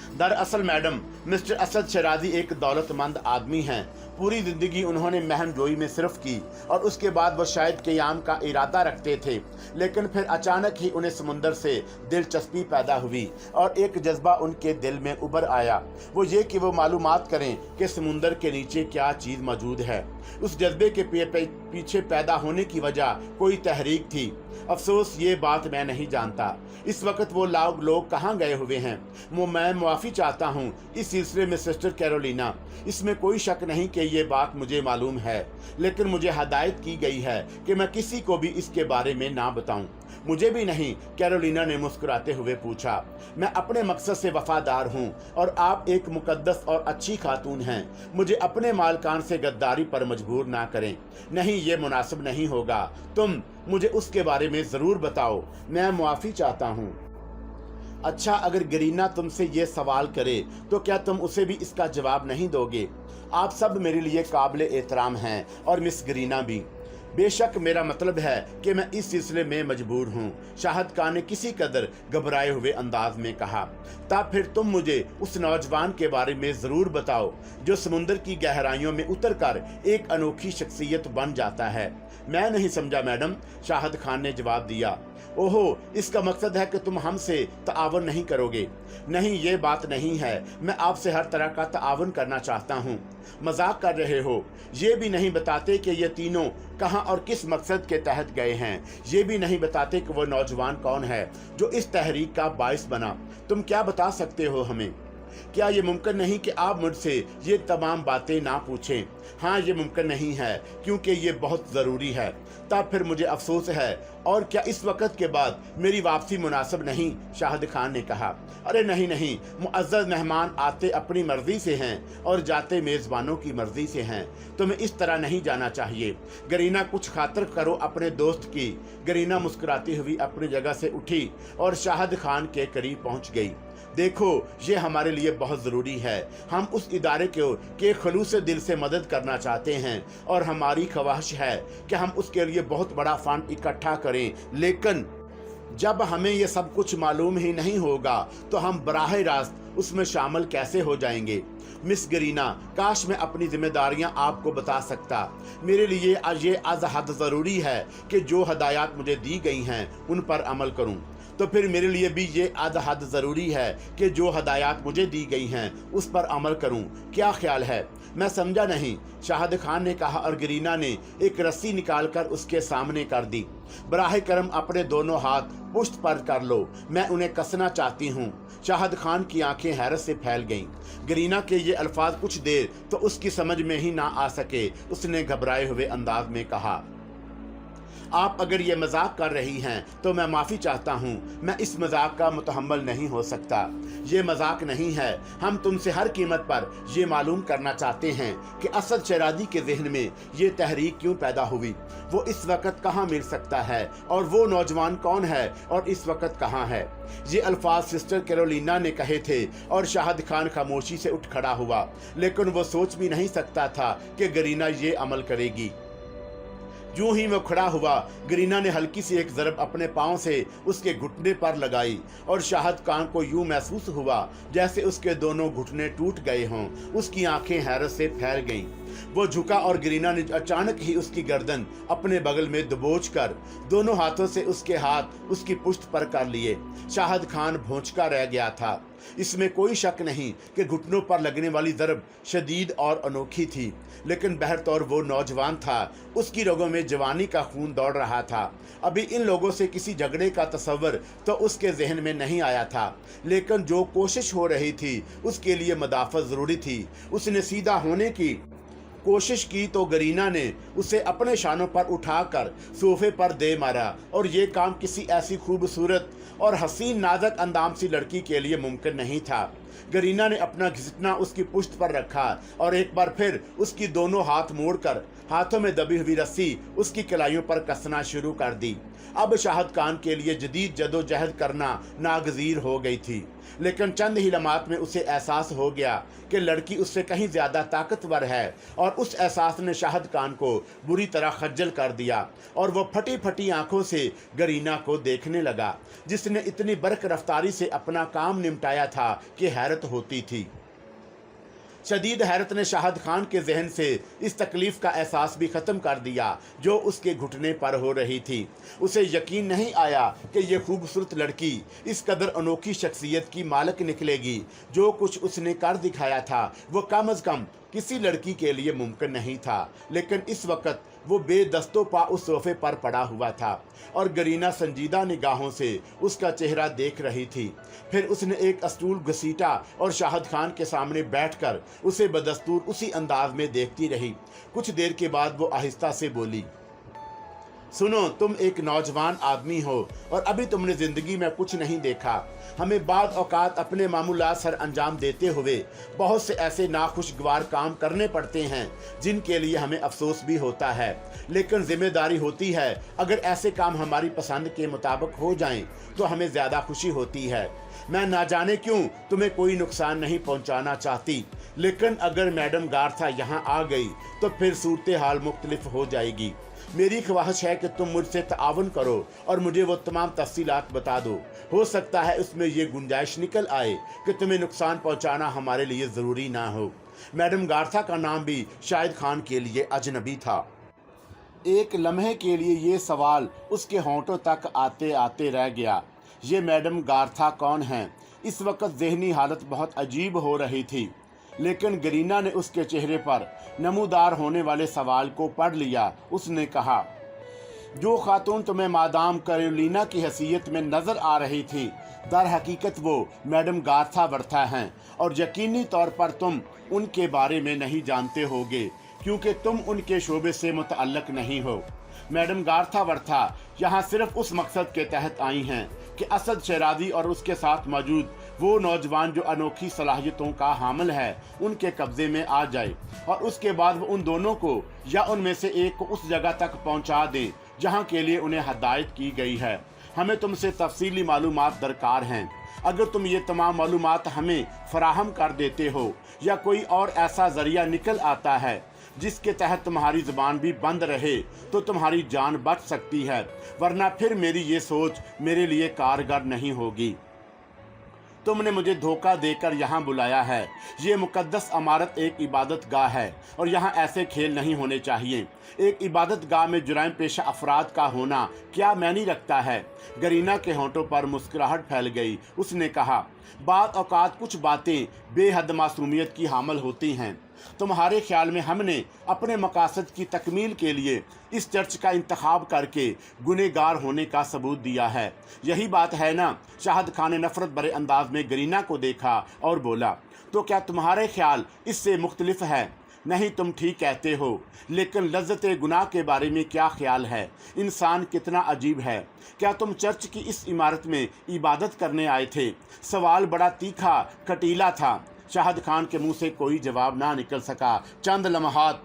दरअसल मैडम, मिस्टर असद शराजी एक दौलतमंद आदमी हैं। पूरी ज़िंदगी उन्होंने महमजोई में सिर्फ की और उसके बाद वो शायद क़याम का इरादा रखते थे, लेकिन फिर अचानक ही उन्हें समुंदर से दिलचस्पी पैदा हुई और एक जज्बा उनके दिल में उभर आया, वो ये कि वो मालूमात करें कि समुंदर के नीचे क्या चीज़ मौजूद है। उस जज्बे के पीछे पैदा होने की वजह कोई तहरीक थी। अफसोस ये बात मैं नहीं जानता। इस वक्त वो लोग कहाँ गए हुए हैं। मैं मुआफ़ी चाहता हूँ इस सिलसिले में सिस्टर कैरोलिना, इसमें कोई शक नहीं कि ये बात मुझे मालूम है, लेकिन मुझे हदायत की गई है कि मैं किसी को भी इसके बारे में ना बताऊं। मुझे भी नहीं, कैरोलिना ने मुस्कुराते हुए पूछा। मैं अपने मकसद से वफादार हूं और आप एक मुकद्दस और अच्छी खातून हैं। मुझे अपने मालकान से गद्दारी पर मजबूर ना करें। नहीं, ये मुनासिब नहीं होगा। तुम मुझे उसके बारे में ज़रूर बताओ। मैं मुआफ़ी चाहता हूँ। अच्छा, अगर गरीना तुमसे ये सवाल करे तो क्या तुम उसे भी इसका जवाब नहीं दोगे? आप सब मेरे लिए काबिल एहतराम हैं और मिस गरीना भी। बेशक, मेरा मतलब है कि मैं इस सिलसिले में मजबूर हूँ, शाहिद खान ने किसी कदर घबराए हुए अंदाज में कहा। तब फिर तुम मुझे उस नौजवान के बारे में ज़रूर बताओ जो समुद्र की गहराइयों में उतरकर एक अनोखी शख्सियत बन जाता है। मैं नहीं समझा मैडम, शाहिद खान ने जवाब दिया। ओहो, इसका मकसद है कि तुम हमसे ताआवन नहीं करोगे? नहीं, ये बात नहीं है। मैं आपसे हर तरह का ताआवन करना चाहता हूँ। मजाक कर रहे हो? ये भी नहीं बताते कि ये तीनों कहाँ और किस मकसद के तहत गए हैं। ये भी नहीं बताते कि वो नौजवान कौन है जो इस तहरीक का बाइस बना। तुम क्या बता सकते हो हमें? क्या ये मुमकिन नहीं कि आप मुझसे ये तमाम बातें ना पूछें? हाँ, ये मुमकिन नहीं है क्योंकि ये बहुत ज़रूरी है। तब फिर मुझे अफसोस है। और क्या इस वक्त के बाद मेरी वापसी मुनासिब नहीं? शाहिद खान ने कहा। अरे नहीं नहीं, मुअज़्ज़ज़ मेहमान आते अपनी मर्जी से हैं और जाते मेज़बानों की मर्जी से हैं। तुम्हें इस तरह नहीं जाना चाहिए। गरीना, कुछ खातिर करो अपने दोस्त की। गरीना मुस्कुराती हुई अपनी जगह से उठी और शाहिद खान के करीब पहुंच गई। देखो, ये हमारे लिए बहुत ज़रूरी है। हम उस इदारे के खलूस दिल से मदद करना चाहते हैं और हमारी ख्वाहिश है कि हम उसके लिए बहुत बड़ा फंड इकट्ठा करें, लेकिन जब हमें ये सब कुछ मालूम ही नहीं होगा तो हम बराह रास्त उसमें शामिल कैसे हो जाएंगे? मिस गरीना, काश मैं अपनी जिम्मेदारियां आपको बता सकता। मेरे लिए ये आज हद ज़रूरी है कि जो हदायत मुझे दी गई हैं उन पर अमल करूं। तो फिर मेरे लिए भी ये हद ज़रूरी है कि जो हदायत मुझे दी गई हैं उस पर अमल करूं। क्या ख्याल है? मैं समझा नहीं, शाहिद खान ने कहा और गरीना ने एक रस्सी निकालकर उसके सामने कर दी। बराह करम अपने दोनों हाथ पुश्त पर कर लो, मैं उन्हें कसना चाहती हूँ। शाहिद खान की आंखें हैरत से फैल गईं। गरीना के ये अल्फाज कुछ देर तो उसकी समझ में ही ना आ सके। उसने घबराए हुए अंदाज में कहा, आप अगर ये मजाक कर रही हैं तो मैं माफ़ी चाहता हूँ। मैं इस मजाक का मुतहम्मल नहीं हो सकता। ये मजाक नहीं है। हम तुमसे हर कीमत पर ये मालूम करना चाहते हैं कि असद शरादी के जहन में ये तहरीक क्यों पैदा हुई, वो इस वक्त कहाँ मिल सकता है और वो नौजवान कौन है और इस वक्त कहाँ है। ये अल्फाज सिस्टर कैरोलिना ने कहे थे और शाहिद खान खामोशी से उठ खड़ा हुआ, लेकिन वो सोच भी नहीं सकता था कि गरीना ये अमल करेगी। यूं ही वो खड़ा हुआ, गरीना ने हल्की सी एक ज़रब अपने पाँव से उसके घुटने पर लगाई और शाहिद खान को यूं महसूस हुआ जैसे उसके दोनों घुटने टूट गए हों। उसकी आंखें हैरत से फैल गईं। वो झुका और गरीना ने अचानक ही उसकी गर्दन अपने बगल में दबोच कर दोनों हाथों से उसके हाथ उसकी पुश्त पर कर लिए। शाहिद खान भौंचका रह गया था। इसमें कोई शक नहीं कि घुटनों पर लगने वाली ज़रब शदीद और अनोखी थी, लेकिन बहरतौर वो नौजवान था। उसकी रगों में जवानी का खून दौड़ रहा था। अभी इन लोगों से किसी झगड़े का तस्वर तो उसके जहन में नहीं आया था, लेकिन जो कोशिश हो रही थी उसके लिए मदाफ़त ज़रूरी थी। उसने सीधा होने की कोशिश की तो गरीना ने उसे अपने शानों पर उठाकर सोफे पर दे मारा, और ये काम किसी ऐसी खूबसूरत और हसीन नाज़ुक अंदाम सी लड़की के लिए मुमकिन नहीं था। गरीना ने अपना घिसटना उसकी पुश्त पर रखा और एक बार फिर उसकी दोनों हाथ मोड़कर हाथों में दबी हुई रस्सी उसकी कलाइयों पर कसना शुरू कर दी। अब शाहिद खान के लिए जदीद जदोजहद करना नागज़ीर हो गई थी, लेकिन चंद ही लम्हात में उसे एहसास हो गया कि लड़की उससे कहीं ज़्यादा ताकतवर है, और उस एहसास ने शाहिद खान को बुरी तरह खज्जल कर दिया और वो फटी फटी आंखों से गरीना को देखने लगा, जिसने इतनी बरक रफ्तारी से अपना काम निपटाया था कि हैरत होती थी। शदीद हैरत ने शाहिद खान के जहन से इस तकलीफ़ का एहसास भी ख़त्म कर दिया जो उसके घुटने पर हो रही थी। उसे यकीन नहीं आया कि ये खूबसूरत लड़की इस कदर अनोखी शख्सियत की मालिक निकलेगी। जो कुछ उसने कर दिखाया था वो कम अज़ कम किसी लड़की के लिए मुमकिन नहीं था, लेकिन इस वक्त वो बेदस्तों पा उस सोफे पर पड़ा हुआ था और गरीना संजीदा निगाहों से उसका चेहरा देख रही थी। फिर उसने एक स्टूल घसीटा और शाहिद खान के सामने बैठकर उसे बदस्तूर उसी अंदाज में देखती रही। कुछ देर के बाद वो आहिस्ता से बोली, सुनो, तुम एक नौजवान आदमी हो और अभी तुमने जिंदगी में कुछ नहीं देखा। हमें बाद औकात अपने मामूलात सर अंजाम देते हुए बहुत से ऐसे नाखुशगवार काम करने पड़ते हैं जिनके लिए हमें अफसोस भी होता है, लेकिन जिम्मेदारी होती है अगर ऐसे काम हमारी पसंद के मुताबिक हो जाएं तो हमें ज़्यादा खुशी होती है। मैं ना जाने क्यों तुम्हें कोई नुकसान नहीं पहुंचाना चाहती, लेकिन अगर मैडम गार्था यहाँ आ गई तो फिर सूरत हाल मुख्तलिफ हो जाएगी। मेरी ख्वाहिश है कि तुम मुझसे ताउन करो और मुझे वो तमाम तफसीलात बता दो। हो सकता है उसमें ये गुंजाइश निकल आए कि तुम्हें नुकसान पहुंचाना हमारे लिए ज़रूरी ना हो। मैडम गार्था का नाम भी शाहिद खान के लिए अजनबी था। एक लम्हे के लिए ये सवाल उसके होंठों तक आते आते रह गया, ये मैडम गार्था कौन हैं? इस वक्त जहनी हालत बहुत अजीब हो रही थी, लेकिन गरीना ने उसके चेहरे पर नमूदार होने वाले सवाल को पढ़ लिया। उसने कहा, जो खातून तुम्हें मादाम कैरोलिना की हैसियत में नज़र आ रही थी, दर हकीकत वो मैडम गार्था वर्था हैं और यकीनी तौर पर तुम उनके बारे में नहीं जानते होगे क्योंकि तुम उनके शोबे से मुतअल्लिक नहीं हो। मैडम गार्था वर्था यहाँ सिर्फ उस मकसद के तहत आई हैं कि असद शराजी और उसके साथ मौजूद वो नौजवान जो अनोखी सलाहियतों का हामिल है उनके कब्जे में आ जाए और उसके बाद वो उन दोनों को या उनमें से एक को उस जगह तक पहुंचा दें जहां के लिए उन्हें हदायत की गई है। हमें तुमसे तफसीली मालूमात दरकार हैं। अगर तुम ये तमाम मालूमात हमें फराहम कर देते हो या कोई और ऐसा जरिया निकल आता है जिसके तहत तुम्हारी ज़ुबान भी बंद रहे तो तुम्हारी जान बच सकती है, वरना फिर मेरी ये सोच मेरे लिए कारगर नहीं होगी। तुमने मुझे धोखा देकर यहाँ बुलाया है। ये मुकद्दस इमारत एक इबादत गाह है और यहाँ ऐसे खेल नहीं होने चाहिए। एक इबादत गाह में जुराइम पेशा अफराद का होना क्या मायने रखता है? गरीना के होंठों पर मुस्कुराहट फैल गई। उसने कहा, बाद औकात कुछ बातें बेहद मासूमियत की हामिल होती हैं। तुम्हारे ख्याल में हमने अपने मकासद की तकमील के लिए इस चर्च का इंतखाब करके गुनहगार होने का सबूत दिया है, यही बात है ना? शाहिद खान ने नफरत भरे अंदाज में गरीना को देखा और बोला, तो क्या तुम्हारे ख्याल इससे मुख्तलिफ है? नहीं, तुम ठीक कहते हो, लेकिन लज्जत गुनाह के बारे में क्या ख्याल है? इंसान कितना अजीब है। क्या तुम चर्च की इस इमारत में इबादत करने आए थे? सवाल बड़ा तीखा कटीला था। शाहिद खान के मुंह से कोई जवाब ना निकल सका। चंद लम्हात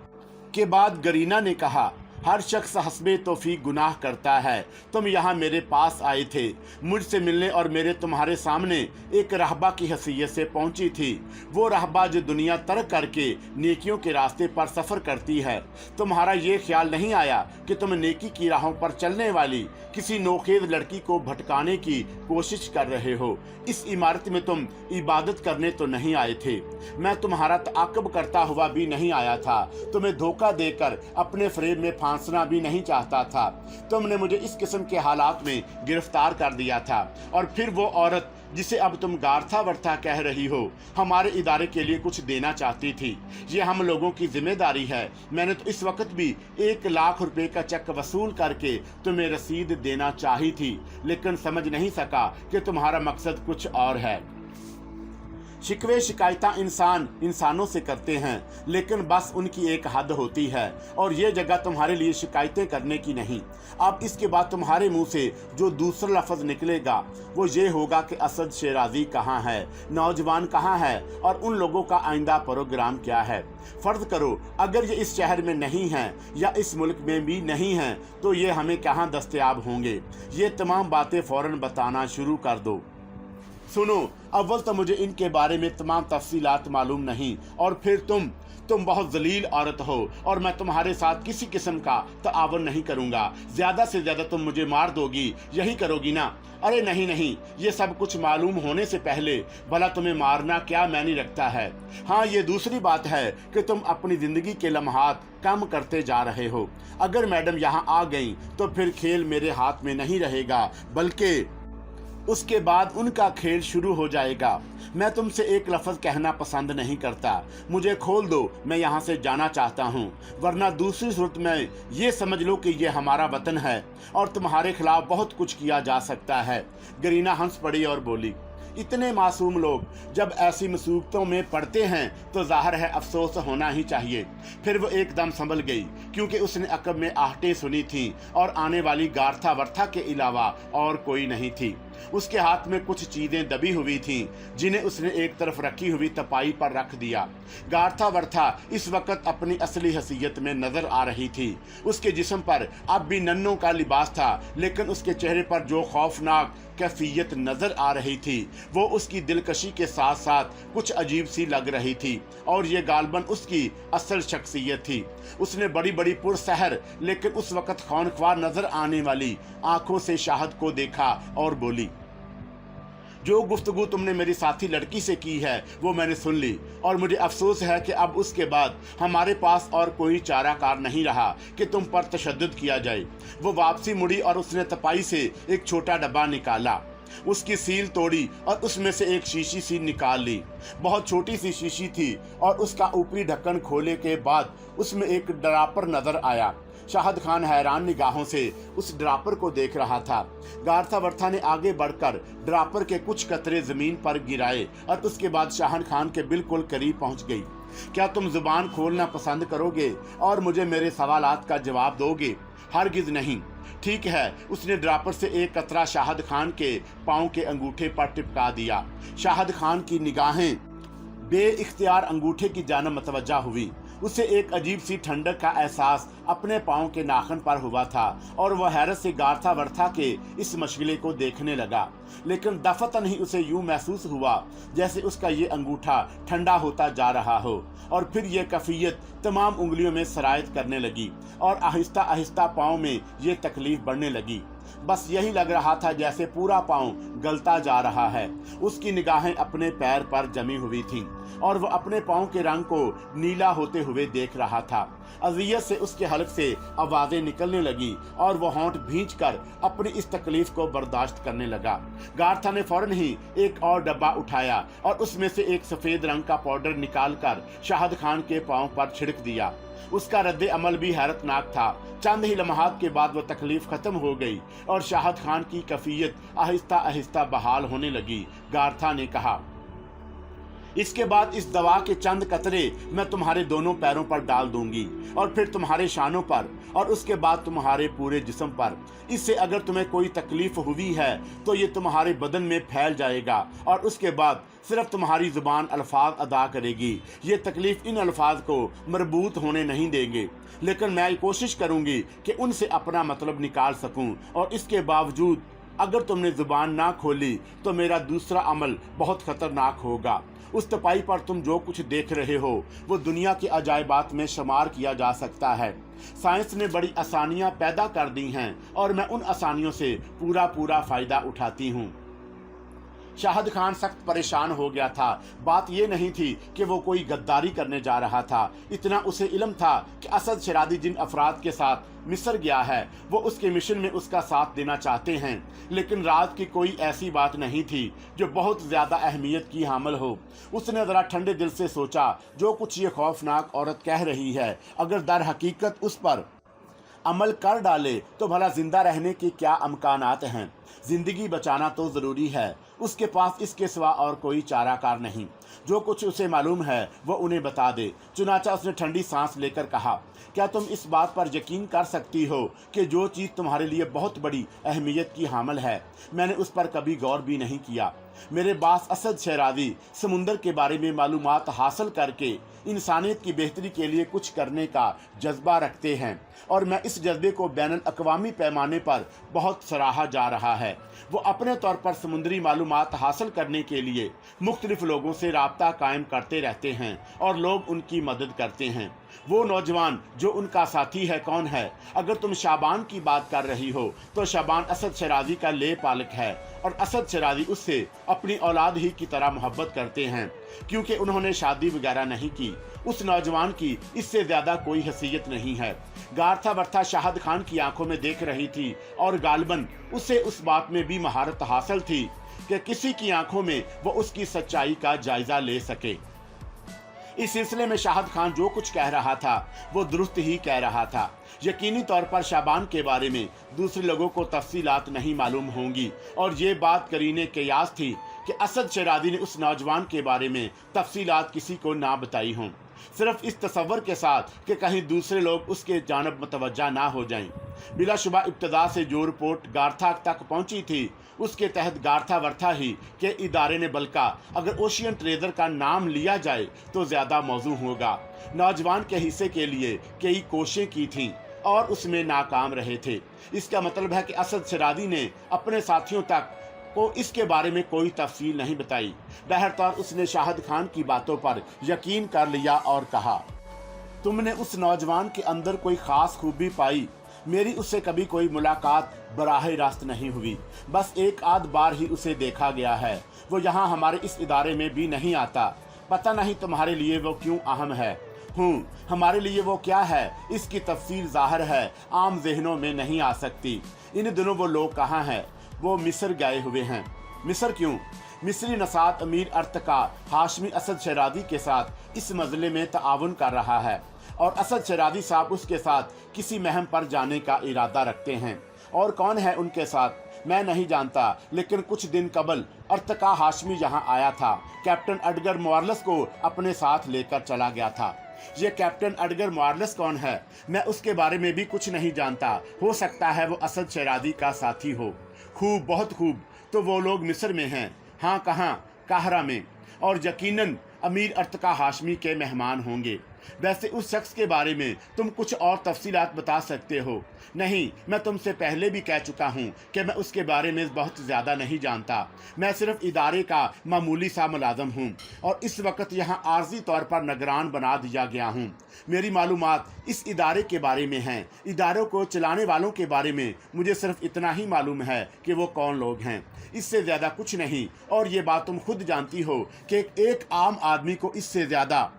के बाद गरीना ने कहा, हर शख्स हस्बे तौफीक गुनाह करता है। तुम यहाँ मेरे पास आए थे मुझसे मिलने और मेरे तुम्हारे सामने एक रहबा की हैसियत से पहुँची थी। वो रहबा जो दुनिया तर्क करके नेकियों के रास्ते पर सफ़र करती है। तुम्हारा ये ख्याल नहीं आया कि तुम नेकी की राहों पर चलने वाली किसी नौखेज लड़की को भटकाने की कोशिश कर रहे हो। इस इमारत में तुम इबादत करने तो नहीं आए थे। मैं तुम्हारा ताक़ब करता हुआ भी नहीं आया था। तुम्हें धोखा देकर अपने फ़रेब में फांसना भी नहीं चाहता था। तुमने मुझे इस किस्म के हालात में गिरफ्तार कर दिया था और फिर वो औरत जिसे अब तुम गार्था वर्था कह रही हो हमारे इदारे के लिए कुछ देना चाहती थी। ये हम लोगों की जिम्मेदारी है। मैंने तो इस वक्त भी 1 लाख रुपए का चेक वसूल करके तुम्हें रसीद देना चाही थी, लेकिन समझ नहीं सका कि तुम्हारा मकसद कुछ और है। शिकवे शिकायतां इंसान इंसानों से करते हैं, लेकिन बस उनकी एक हद होती है और ये जगह तुम्हारे लिए शिकायतें करने की नहीं। अब इसके बाद तुम्हारे मुंह से जो दूसरा लफ्ज़ निकलेगा वो ये होगा कि असद शराजी कहाँ है, नौजवान कहाँ है और उन लोगों का आइंदा प्रोग्राम क्या है। फ़र्ज़ करो अगर ये इस शहर में नहीं हैं या इस मुल्क में भी नहीं हैं तो ये हमें कहाँ दस्तयाब होंगे? ये तमाम बातें फ़ौरन बताना शुरू कर दो। सुनो, अव्वल तो मुझे इनके बारे में तमाम तफसीलात मालूम नहीं और फिर तुम बहुत जलील औरत हो और मैं तुम्हारे साथ किसी किस्म का ताउन नहीं करूँगा। ज़्यादा से ज़्यादा तुम मुझे मार दोगी, यही करोगी ना? अरे नहीं नहीं, ये सब कुछ मालूम होने से पहले भला तुम्हें मारना क्या मायने रखता है? हाँ, ये दूसरी बात है कि तुम अपनी ज़िंदगी के लम्हात कम करते जा रहे हो। अगर मैडम यहाँ आ गई तो फिर खेल मेरे हाथ में नहीं रहेगा, बल्कि उसके बाद उनका खेल शुरू हो जाएगा। मैं तुमसे एक लफ्ज कहना पसंद नहीं करता, मुझे खोल दो, मैं यहाँ से जाना चाहता हूँ, वरना दूसरी सूरत में ये समझ लो कि ये हमारा वतन है और तुम्हारे खिलाफ बहुत कुछ किया जा सकता है। गरीना हंस पड़ी और बोली, इतने मासूम लोग जब ऐसी मुसीबतों में पड़ते हैं तो जाहिर है अफसोस होना ही चाहिए। फिर वो एकदम संभल गई, क्योंकि उसने अकब में आहटें सुनी थी और आने वाली गार्था वर्था के अलावा और कोई नहीं थी। उसके हाथ में कुछ चीजें दबी हुई थीं, जिन्हें उसने एक तरफ रखी हुई तपाई पर रख दिया। गार्था वर्था इस वक्त अपनी असली हसीयत में नजर आ रही थी। उसके जिस्म पर अब भी नन्हों का लिबास था, लेकिन उसके चेहरे पर जो खौफनाक कैफियत नजर आ रही थी वो उसकी दिलकशी के साथ साथ कुछ अजीब सी लग रही थी, और ये गालबन उसकी असल शख्सियत थी। उसने बड़ी बड़ी पुरसहर लेकिन उस वक्त खौनख्वार नजर आने वाली आंखों से शाहद को देखा और बोली, जो गुफ्तगू तुमने मेरी साथी लड़की से की है वो मैंने सुन ली, और मुझे अफसोस है कि अब उसके बाद हमारे पास और कोई चाराकार नहीं रहा कि तुम पर तशद्दुद किया जाए। वो वापसी मुड़ी और उसने तपाई से एक छोटा डब्बा निकाला, उसकी सील तोड़ी और उसमें से एक शीशी सी निकाल ली। बहुत छोटी सी शीशी थी और उसका ऊपरी ढक्कन खोले के बाद उसमें एक ड्रापर नजर आया। शाहद खान हैरान निगाहों से उस ड्रापर को देख रहा था। गार्था वर्था ने आगे बढ़कर ड्रापर के कुछ कतरे जमीन पर गिराए और उसके बाद शाहद खान के बिल्कुल करीब पहुंच गई। क्या तुम जुबान खोलना पसंद करोगे और मुझे मेरे सवालात का जवाब दोगे? हरगिज नहीं। ठीक है। उसने ड्रापर से एक कतरा शाहद खान के पांव के अंगूठे पर टिपका दिया। शाहद खान की निगाहें बेइख्तियार अंगूठे की जानब मतवज्जा हुई। उसे एक अजीब सी ठंडक का एहसास अपने पांव के नाखन पर हुआ था और वह हैरत से गार्था वर्था के इस मशगले को देखने लगा। लेकिन दफतन ही उसे यूं महसूस हुआ जैसे उसका ये अंगूठा ठंडा होता जा रहा हो, और फिर ये कैफियत तमाम उंगलियों में सरायत करने लगी और आहिस्ता आहिस्ता पांव में ये तकलीफ बढ़ने लगी। बस यही लग रहा था जैसे पूरा पांव गलता जा रहा है। उसकी निगाहें अपने पैर पर जमी हुई थीं और वह अपने पांव के रंग को नीला होते हुए देख रहा था। अजियत से उसके हलक से आवाजें निकलने लगी और वह होंठ भींचकर अपनी इस तकलीफ को बर्दाश्त करने लगा। गार्था ने फौरन ही एक और डब्बा उठाया और उसमें से एक सफेद रंग का पाउडर निकालकर शाहद खान के पांव पर छिड़क दिया। उसका रद्द अमल भी हैरतनाक था। चंद ही लम्हात के बाद वह तकलीफ खत्म हो गई और शाहद खान की कैफियत आहिस्ता आहिस्ता बहाल होने लगी। गार्था ने कहा, इसके बाद इस दवा के चंद कतरे मैं तुम्हारे दोनों पैरों पर डाल दूंगी और फिर तुम्हारे शानों पर और उसके बाद तुम्हारे पूरे जिस्म पर। इससे अगर तुम्हें कोई तकलीफ हुई है तो ये तुम्हारे बदन में फैल जाएगा और उसके बाद सिर्फ तुम्हारी जुबान अल्फाज अदा करेगी। ये तकलीफ इन अल्फाज को मरबूत होने नहीं देंगे, लेकिन मैं कोशिश करूंगी कि उनसे अपना मतलब निकाल सकूं, और इसके बावजूद अगर तुमने जुबान ना खोली तो मेरा दूसरा अमल बहुत खतरनाक होगा। उस तपाई पर तुम जो कुछ देख रहे हो वो दुनिया के अजायबात में शुमार किया जा सकता है। साइंस ने बड़ी आसानियां पैदा कर दी हैं और मैं उन आसानियों से पूरा फायदा उठाती हूँ। शाहद खान सख्त परेशान हो गया था। बात यह नहीं थी कि वो कोई गद्दारी करने जा रहा था, इतना उसे इल्म था कि असद शरादी जिन अफराद के साथ मिस्र गया है वो उसके मिशन में उसका साथ देना चाहते हैं, लेकिन राज की कोई ऐसी बात नहीं थी जो बहुत ज्यादा अहमियत की हामिल हो। उसने जरा ठंडे दिल से सोचा, जो कुछ ये खौफनाक औरत कह रही है अगर दर हकीकत उस पर अमल कर डाले तो भला जिंदा रहने के क्या अमकानात हैं। जिंदगी बचाना तो जरूरी है, उसके पास इसके सिवा और कोई चाराकार नहीं। जो कुछ उसे मालूम है वो उन्हें बता दे। चुनाचा उसने ठंडी सांस लेकर कहा, क्या तुम इस बात पर यकीन कर सकती हो कि जो चीज़ तुम्हारे लिए बहुत बड़ी अहमियत की हामिल है मैंने उस पर कभी गौर भी नहीं किया। मेरे बास असद शहरादी समुंदर के बारे में मालूमात हासिल करके इंसानियत की बेहतरी के लिए कुछ करने का जज्बा रखते हैं और मैं इस जज्बे को बैनुल अक़वामी पैमाने पर बहुत सराहा जा रहा है। वो अपने तौर पर समुद्री मालूमात हासिल करने के लिए मुख्तलिफ लोगों से राब्ता कायम करते रहते हैं और लोग उनकी मदद करते हैं। वो नौजवान जो उनका साथी है कौन है? अगर तुम शाबान की बात कर रही हो तो शाबान असद शराजी का ले पालक है और असद शराजी उससे अपनी औलाद ही की तरह मोहब्बत करते हैं क्योंकि उन्होंने शादी वगैरह नहीं की। उस नौजवान की इससे ज्यादा कोई हैसियत नहीं है। गारथा बर्था शाहिद खान की आंखों में देख रही थी और गालिबन उसे उस बात में भी महारत हासिल थी कि किसी की आंखों में वो उसकी सच्चाई का जायजा ले सके। इस सिलसिले में शाहिद खान जो कुछ कह रहा था वो दुरुस्त ही कह रहा था। यकीनी तौर पर शाबान के बारे में दूसरे लोगों को तफसीलात नहीं मालूम होंगी और ये बात करीने कियास थी कि असद शराजी ने उस नौजवान के बारे में तफसीलात किसी को ना बताई हों, सिर्फ इस तसव्वुर के साथ कि कहीं दूसरे लोग उसके जानब मुतवज्जा ना हो जाएं। बिलाशुबा इब्तदा से जो रिपोर्ट गारथा तक पहुंची थी उसके तहत गारथा वर्था ही के इदारे ने बल्कि अगर ओशियन ट्रेडर का नाम लिया जाए तो ज्यादा मौजू होगा। नौजवान के हिस्से के लिए कई कोशिशें की थीं और उसमें नाकाम रहे थे। इसका मतलब है कि असद शराजी ने अपने साथियों तक को इसके बारे में कोई तफसील नहीं बताई। बहरहाल उसने शाहिद खान की बातों पर यकीन कर लिया और कहा, तुमने उस नौजवान के अंदर कोई खास खूबी पाई? मेरी उससे कभी कोई मुलाकात बराह रास्त नहीं हुई, बस एक आध बार ही उसे देखा गया है। वो यहाँ हमारे इस इदारे में भी नहीं आता। पता नहीं तुम्हारे लिए वो क्यों अहम है। हमारे लिए वो क्या है इसकी तफसील ज़ाहिर है आम जहनों में नहीं आ सकती। इन दिनों वो लोग कहाँ हैं? वो मिस्र गए हुए हैं। मिस्र क्यों? मिस्री नसात अमीर अर्तका हाशमी असद शराजी के साथ इस मसले में ताउन कर रहा है और असद शराजी साहब उसके साथ किसी महम पर जाने का इरादा रखते हैं। और कौन है उनके साथ मैं नहीं जानता, लेकिन कुछ दिन कबल अर्तका हाशमी यहाँ आया था। कैप्टन एडगर मॉर्लस को अपने साथ लेकर चला गया था। ये कैप्टन एडगर मॉर्लस कौन है? मैं उसके बारे में भी कुछ नहीं जानता। हो सकता है वो असद शराजी का साथी हो। खूब, बहुत खूब। तो वो लोग मिस्र में हैं। हाँ, कहाँ? काहरा में। और यकीनन अमीर अर्तका हाशमी के मेहमान होंगे। वैसे उस शख्स के बारे में तुम कुछ और तफसीलात बता सकते हो? नहीं, मैं तुमसे पहले भी कह चुका हूँ कि मैं उसके बारे में बहुत ज़्यादा नहीं जानता। मैं सिर्फ इदारे का मामूली सा मुलाजम हूँ और इस वक्त यहाँ आर्जी तौर पर निगरान बना दिया गया हूँ। मेरी मालूमात इस इदारे के बारे में हैं। इदारों को चलाने वालों के बारे में मुझे सिर्फ इतना ही मालूम है कि वो कौन लोग हैं, इससे ज़्यादा कुछ नहीं। और ये बात तुम खुद जानती हो कि एक आम आदमी को इससे ज़्यादा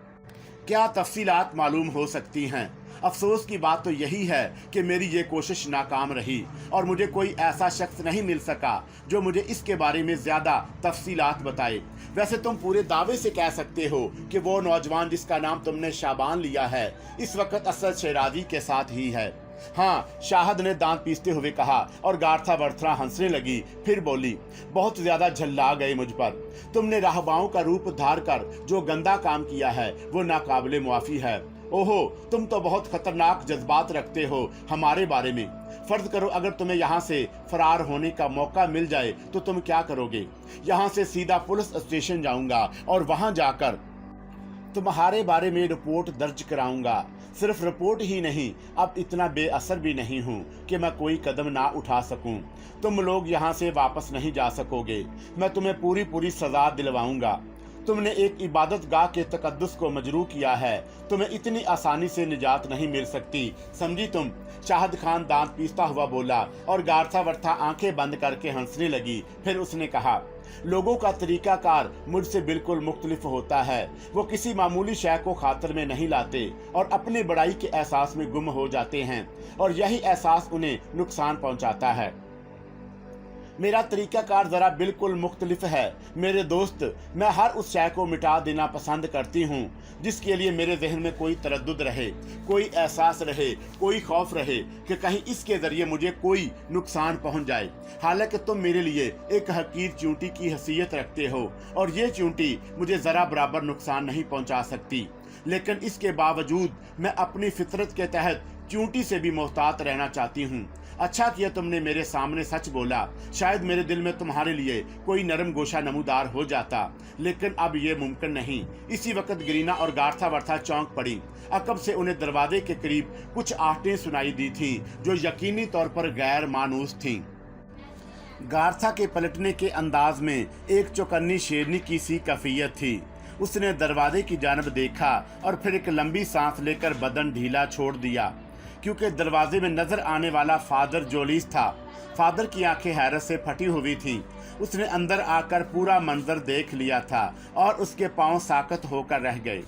क्या तफसीलात मालूम हो सकती हैं। अफसोस की बात तो यही है कि मेरी ये कोशिश नाकाम रही और मुझे कोई ऐसा शख्स नहीं मिल सका जो मुझे इसके बारे में ज़्यादा तफसीलात बताए। वैसे तुम पूरे दावे से कह सकते हो कि वो नौजवान जिसका नाम तुमने शाबान लिया है इस वक्त असद शराजी के साथ ही है। हाँ, शाहिद ने दांत पीसते हुए कहा और गारथा बर्थरा हंसने लगी। फिर बोली, बहुत ज्यादा झल्ला गए मुझ पर। तुमने राहबाओं का रूप धार कर जो गंदा काम किया है वो नाकाबिले मुआफी है। ओहो, तुम तो बहुत खतरनाक जज्बात रखते हो हमारे बारे में। फर्ज करो अगर तुम्हें यहाँ से फरार होने का मौका मिल जाए तो तुम क्या करोगे? यहाँ से सीधा पुलिस स्टेशन जाऊंगा और वहां जाकर तुम्हारे बारे में रिपोर्ट दर्ज कराऊंगा। सिर्फ रिपोर्ट ही नहीं, अब इतना बेअसर भी नहीं हूँ कि मैं कोई कदम ना उठा सकूं। तुम लोग यहाँ से वापस नहीं जा सकोगे। मैं तुम्हें पूरी पूरी सजा दिलवाऊंगा। तुमने एक इबादत गाह के तकद्दुस को मजरू किया है। तुम्हें इतनी आसानी से निजात नहीं मिल सकती, समझी तुम? शाहिद खान दांत पीसता हुआ बोला और गारथा वर्था आंखें बंद करके हंसने लगी। फिर उसने कहा, लोगों का तरीकाकार मुझसे बिल्कुल मुख्तलिफ होता है। वो किसी मामूली शय को खातर में नहीं लाते और अपनी बड़ाई के एहसास में गुम हो जाते हैं और यही एहसास उन्हें नुकसान पहुंचाता है। मेरा तरीकाकार ज़रा बिल्कुल मुख्तलिफ है मेरे दोस्त। मैं हर उस शय को मिटा देना पसंद करती हूँ जिसके लिए मेरे जहन में कोई तरद्दुद रहे, कोई एहसास रहे, कोई खौफ रहे कि कहीं इसके ज़रिए मुझे कोई नुकसान पहुँच जाए। हालांकि तुम मेरे लिए एक हकीर चूंटी की हैसियत रखते हो और ये चूंटी मुझे ज़रा बराबर नुकसान नहीं पहुँचा सकती, लेकिन इसके बावजूद मैं अपनी फितरत के तहत चूंटी से भी मोहतात रहना चाहती हूँ। अच्छा किया तुमने मेरे सामने सच बोला। शायद मेरे दिल में तुम्हारे लिए कोई नरम गोशा नमूदार हो जाता, लेकिन अब ये मुमकिन नहीं। इसी वक्त ग्रीना और गारथा वर्था चौंक पड़ी। अकब से उन्हें दरवाजे के करीब कुछ आहटें सुनाई दी थीं जो यकीनी तौर पर गैर मानूस थीं। गारथा के पलटने के अंदाज में एक चौकन्नी शेरनी की सी कैफियत थी। उसने दरवाजे की जानब देखा और फिर एक लंबी सांस लेकर बदन ढीला छोड़ दिया, क्योंकि दरवाजे में नजर आने वाला फादर जोलिस था। फादर की आंखें हैरत से फटी हुई थीं। उसने अंदर आकर पूरा मंजर देख लिया था और उसके पांव साकत होकर रह गए।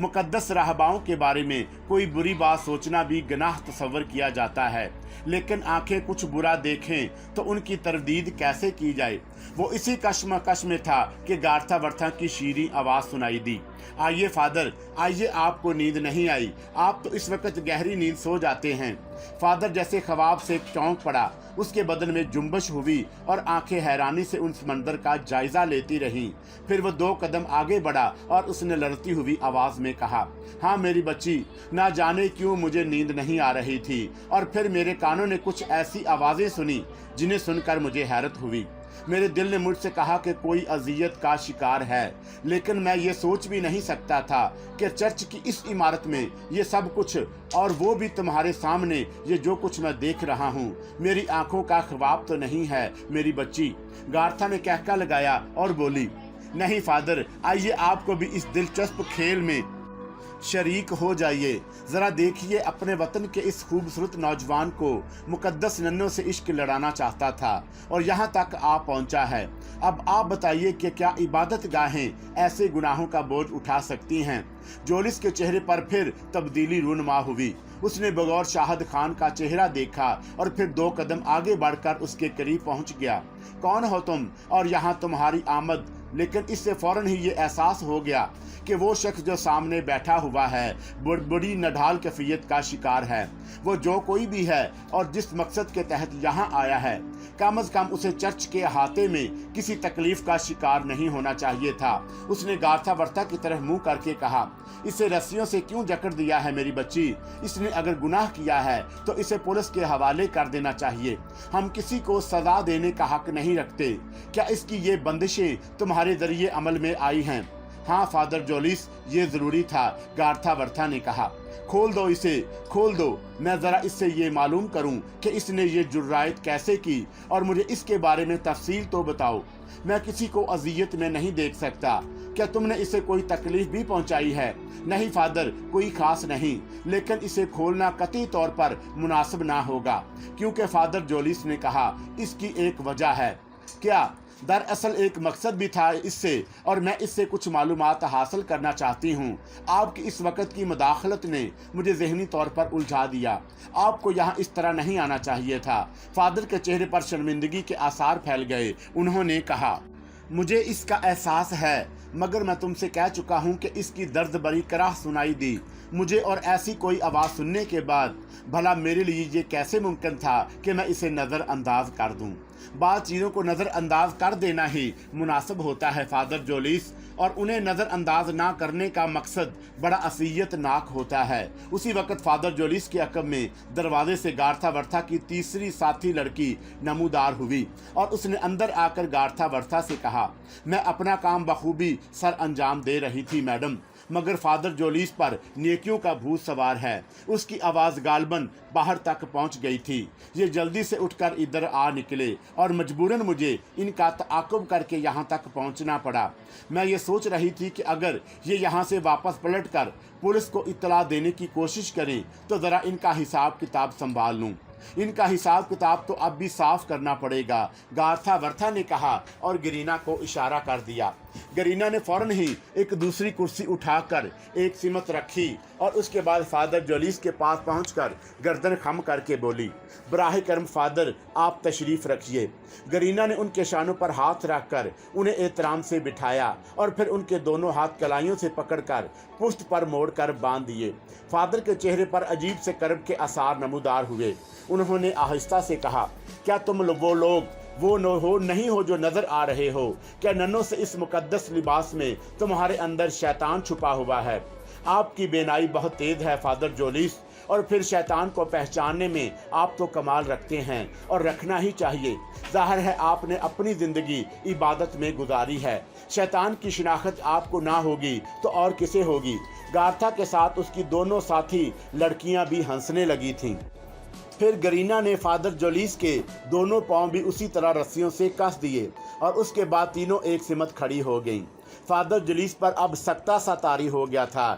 मुकद्दस रहबाओं के बारे में कोई बुरी बात सोचना भी गुनाह तस्वर किया जाता है, लेकिन आंखें कुछ बुरा देखें तो उनकी तरदीद कैसे की जाए। वो इसी कश्मकश में था कि गार्था वर्था की शीरीं आवाज़ सुनाई दी, आइए फादर आइए, आपको नींद नहीं आई? आप तो इस वक्त गहरी नींद सो जाते हैं। फादर जैसे ख्वाब से चौंक पड़ा। उसके बदन में जुम्बश हुई और आंखें हैरानी से उस मंजर का जायजा लेती रहीं। फिर वो 2 कदम आगे बढ़ा और उसने लड़ती हुई आवाज में कहा, हाँ मेरी बच्ची, ना जाने क्यों मुझे नींद नहीं आ रही थी और फिर मेरे कानों ने कुछ ऐसी आवाजें सुनी जिन्हें सुनकर मुझे हैरत हुई। मेरे दिल ने मुझसे कहा कि कोई अजियत का शिकार है, लेकिन मैं ये सोच भी नहीं सकता था कि चर्च की इस इमारत में ये सब कुछ, और वो भी तुम्हारे सामने, ये जो कुछ मैं देख रहा हूँ मेरी आंखों का ख्वाब तो नहीं है मेरी बच्ची। गार्था ने कहका लगाया और बोली, नहीं फादर, आइए आपको भी इस दिलचस्प खेल में शरीक हो जाइए। जरा देखिए, अपने वतन के इस खूबसूरत नौजवान को मुकद्दस नन्नों से इश्क लड़ाना चाहता था और यहाँ तक आ पहुँचा है। अब आप बताइए कि क्या इबादत गाहें ऐसे गुनाहों का बोझ उठा सकती हैं? जोलिस के चेहरे पर फिर तब्दीली रूनुमा हुई। उसने बगौर शाहद खान का चेहरा देखा और फिर 2 कदम आगे बढ़कर उसके करीब पहुंच गया। कौन हो तुम और यहाँ तुम्हारी आमद? लेकिन इससे फौरन ही ये एहसास हो गया कि वो शख्स जो सामने बैठा हुआ है बड़ी नढाल कैफियत का शिकार है। वो जो कोई भी है और जिस मकसद के तहत यहाँ आया है, कम अज कम उसे चर्च के अहाते में किसी तकलीफ का शिकार नहीं होना चाहिए था। उसने गार्था वर्था की तरफ मुंह करके कहा, इसे रस्सियों से क्यों जकड़ दिया है मेरी बच्ची? इसने अगर गुनाह किया है तो इसे पुलिस के हवाले कर देना चाहिए। हम किसी को सजा देने का हक नहीं रखते। क्या इसकी ये बंदिशें तुम्हारे जरिए अमल में आई हैं? हाँ फादर जोलिस, ये जरूरी था, गार्था वर्था ने कहा। खोल दो इसे, खोल दो, मैं जरा इससे ये मालूम करूं कि इसने ये जुर्रायत कैसे की, और मुझे इसके बारे में तफसील तो बताओ। मैं किसी को अजियत में नहीं देख सकता। क्या तुमने इसे कोई तकलीफ भी पहुंचाई है? नहीं फादर, कोई खास नहीं, लेकिन इसे खोलना कतई तौर पर मुनासिब ना होगा, क्योंकि फादर जोलिस ने कहा, इसकी एक वजह है। क्या? दरअसल एक मकसद भी था इससे, और मैं इससे कुछ मालूमात हासिल करना चाहती हूँ। आपकी इस वक्त की मुदाखलत ने मुझे ज़हनी तौर पर उलझा दिया। आपको यहाँ इस तरह नहीं आना चाहिए था। फादर के चेहरे पर शर्मिंदगी के आसार फैल गए। उन्होंने कहा, मुझे इसका एहसास है, मगर मैं तुमसे कह चुका हूँ कि इसकी दर्द बड़ी कराह सुनाई दी मुझे, और ऐसी कोई आवाज़ सुनने के बाद भला मेरे लिए ये कैसे मुमकिन था कि मैं इसे नज़रअंदाज कर दूँ? बाद चीज़ों को नज़रअंदाज कर देना ही मुनासिब होता है फादर जोलिस, और उन्हें नज़रअंदाज ना करने का मकसद बड़ा असीयतनाक होता है। उसी वक्त फादर जोलिस के अकब में दरवाजे से गार्था वर्था की तीसरी साथी लड़की नमूदार हुई और उसने अंदर आकर गार्था वर्था से कहा, मैं अपना काम बखूबी सर अंजाम दे रही थी मैडम, मगर फादर जोलिस पर नेकियों का भूत सवार है। उसकी आवाज़ गालबन बाहर तक पहुंच गई थी। ये जल्दी से उठकर इधर आ निकले और मजबूरन मुझे इनका ताक़ुब करके यहाँ तक पहुँचना पड़ा। मैं ये सोच रही थी कि अगर ये यहाँ से वापस पलटकर पुलिस को इत्तला देने की कोशिश करें तो ज़रा इनका हिसाब किताब संभाल लूँ। इनका हिसाब किताब तो अब भी साफ करना पड़ेगा, गार्था वर्था ने कहा और गरीना को इशारा कर दिया। गरीना ने फौरन ही एक दूसरी कुर्सी उठाकर एक सिमत रखी और उसके बाद फादर जोलिस के पास पहुंचकर गर्दन खम करके बोली, बराह करम फादर, आप तशरीफ़ रखिए। गरीना ने उनके शानों पर हाथ रखकर उन्हें एहतराम से बिठाया और फिर उनके दोनों हाथ कलाइयों से पकड़कर पुश्त पर मोड़कर बांध दिए। फादर के चेहरे पर अजीब से कर्ब के आसार नमूदार हुए। उन्होंने आहिस्ता से कहा, क्या तुम वो लोग नहीं हो जो नजर आ रहे हो? क्या नन्नों से इस मुकद्दस लिबास में तुम्हारे अंदर शैतान छुपा हुआ है? आपकी बेनाई बहुत तेज है फादर जोलिस, और फिर शैतान को पहचानने में आप तो कमाल रखते हैं और रखना ही चाहिए। जाहिर है आपने अपनी जिंदगी इबादत में गुजारी है। शैतान की शिनाख्त आपको ना होगी तो और किसे होगी? गार्था के साथ उसकी दोनों साथी लड़कियां भी हंसने लगी थीं। फिर गरीना ने फादर जोलिस के दोनों पांव भी उसी तरह रस्सियों से कस दिए और उसके बाद तीनों एक सिमत खड़ी हो गईं। फादर जोलिस पर अब सख्ता सा तारी हो गया था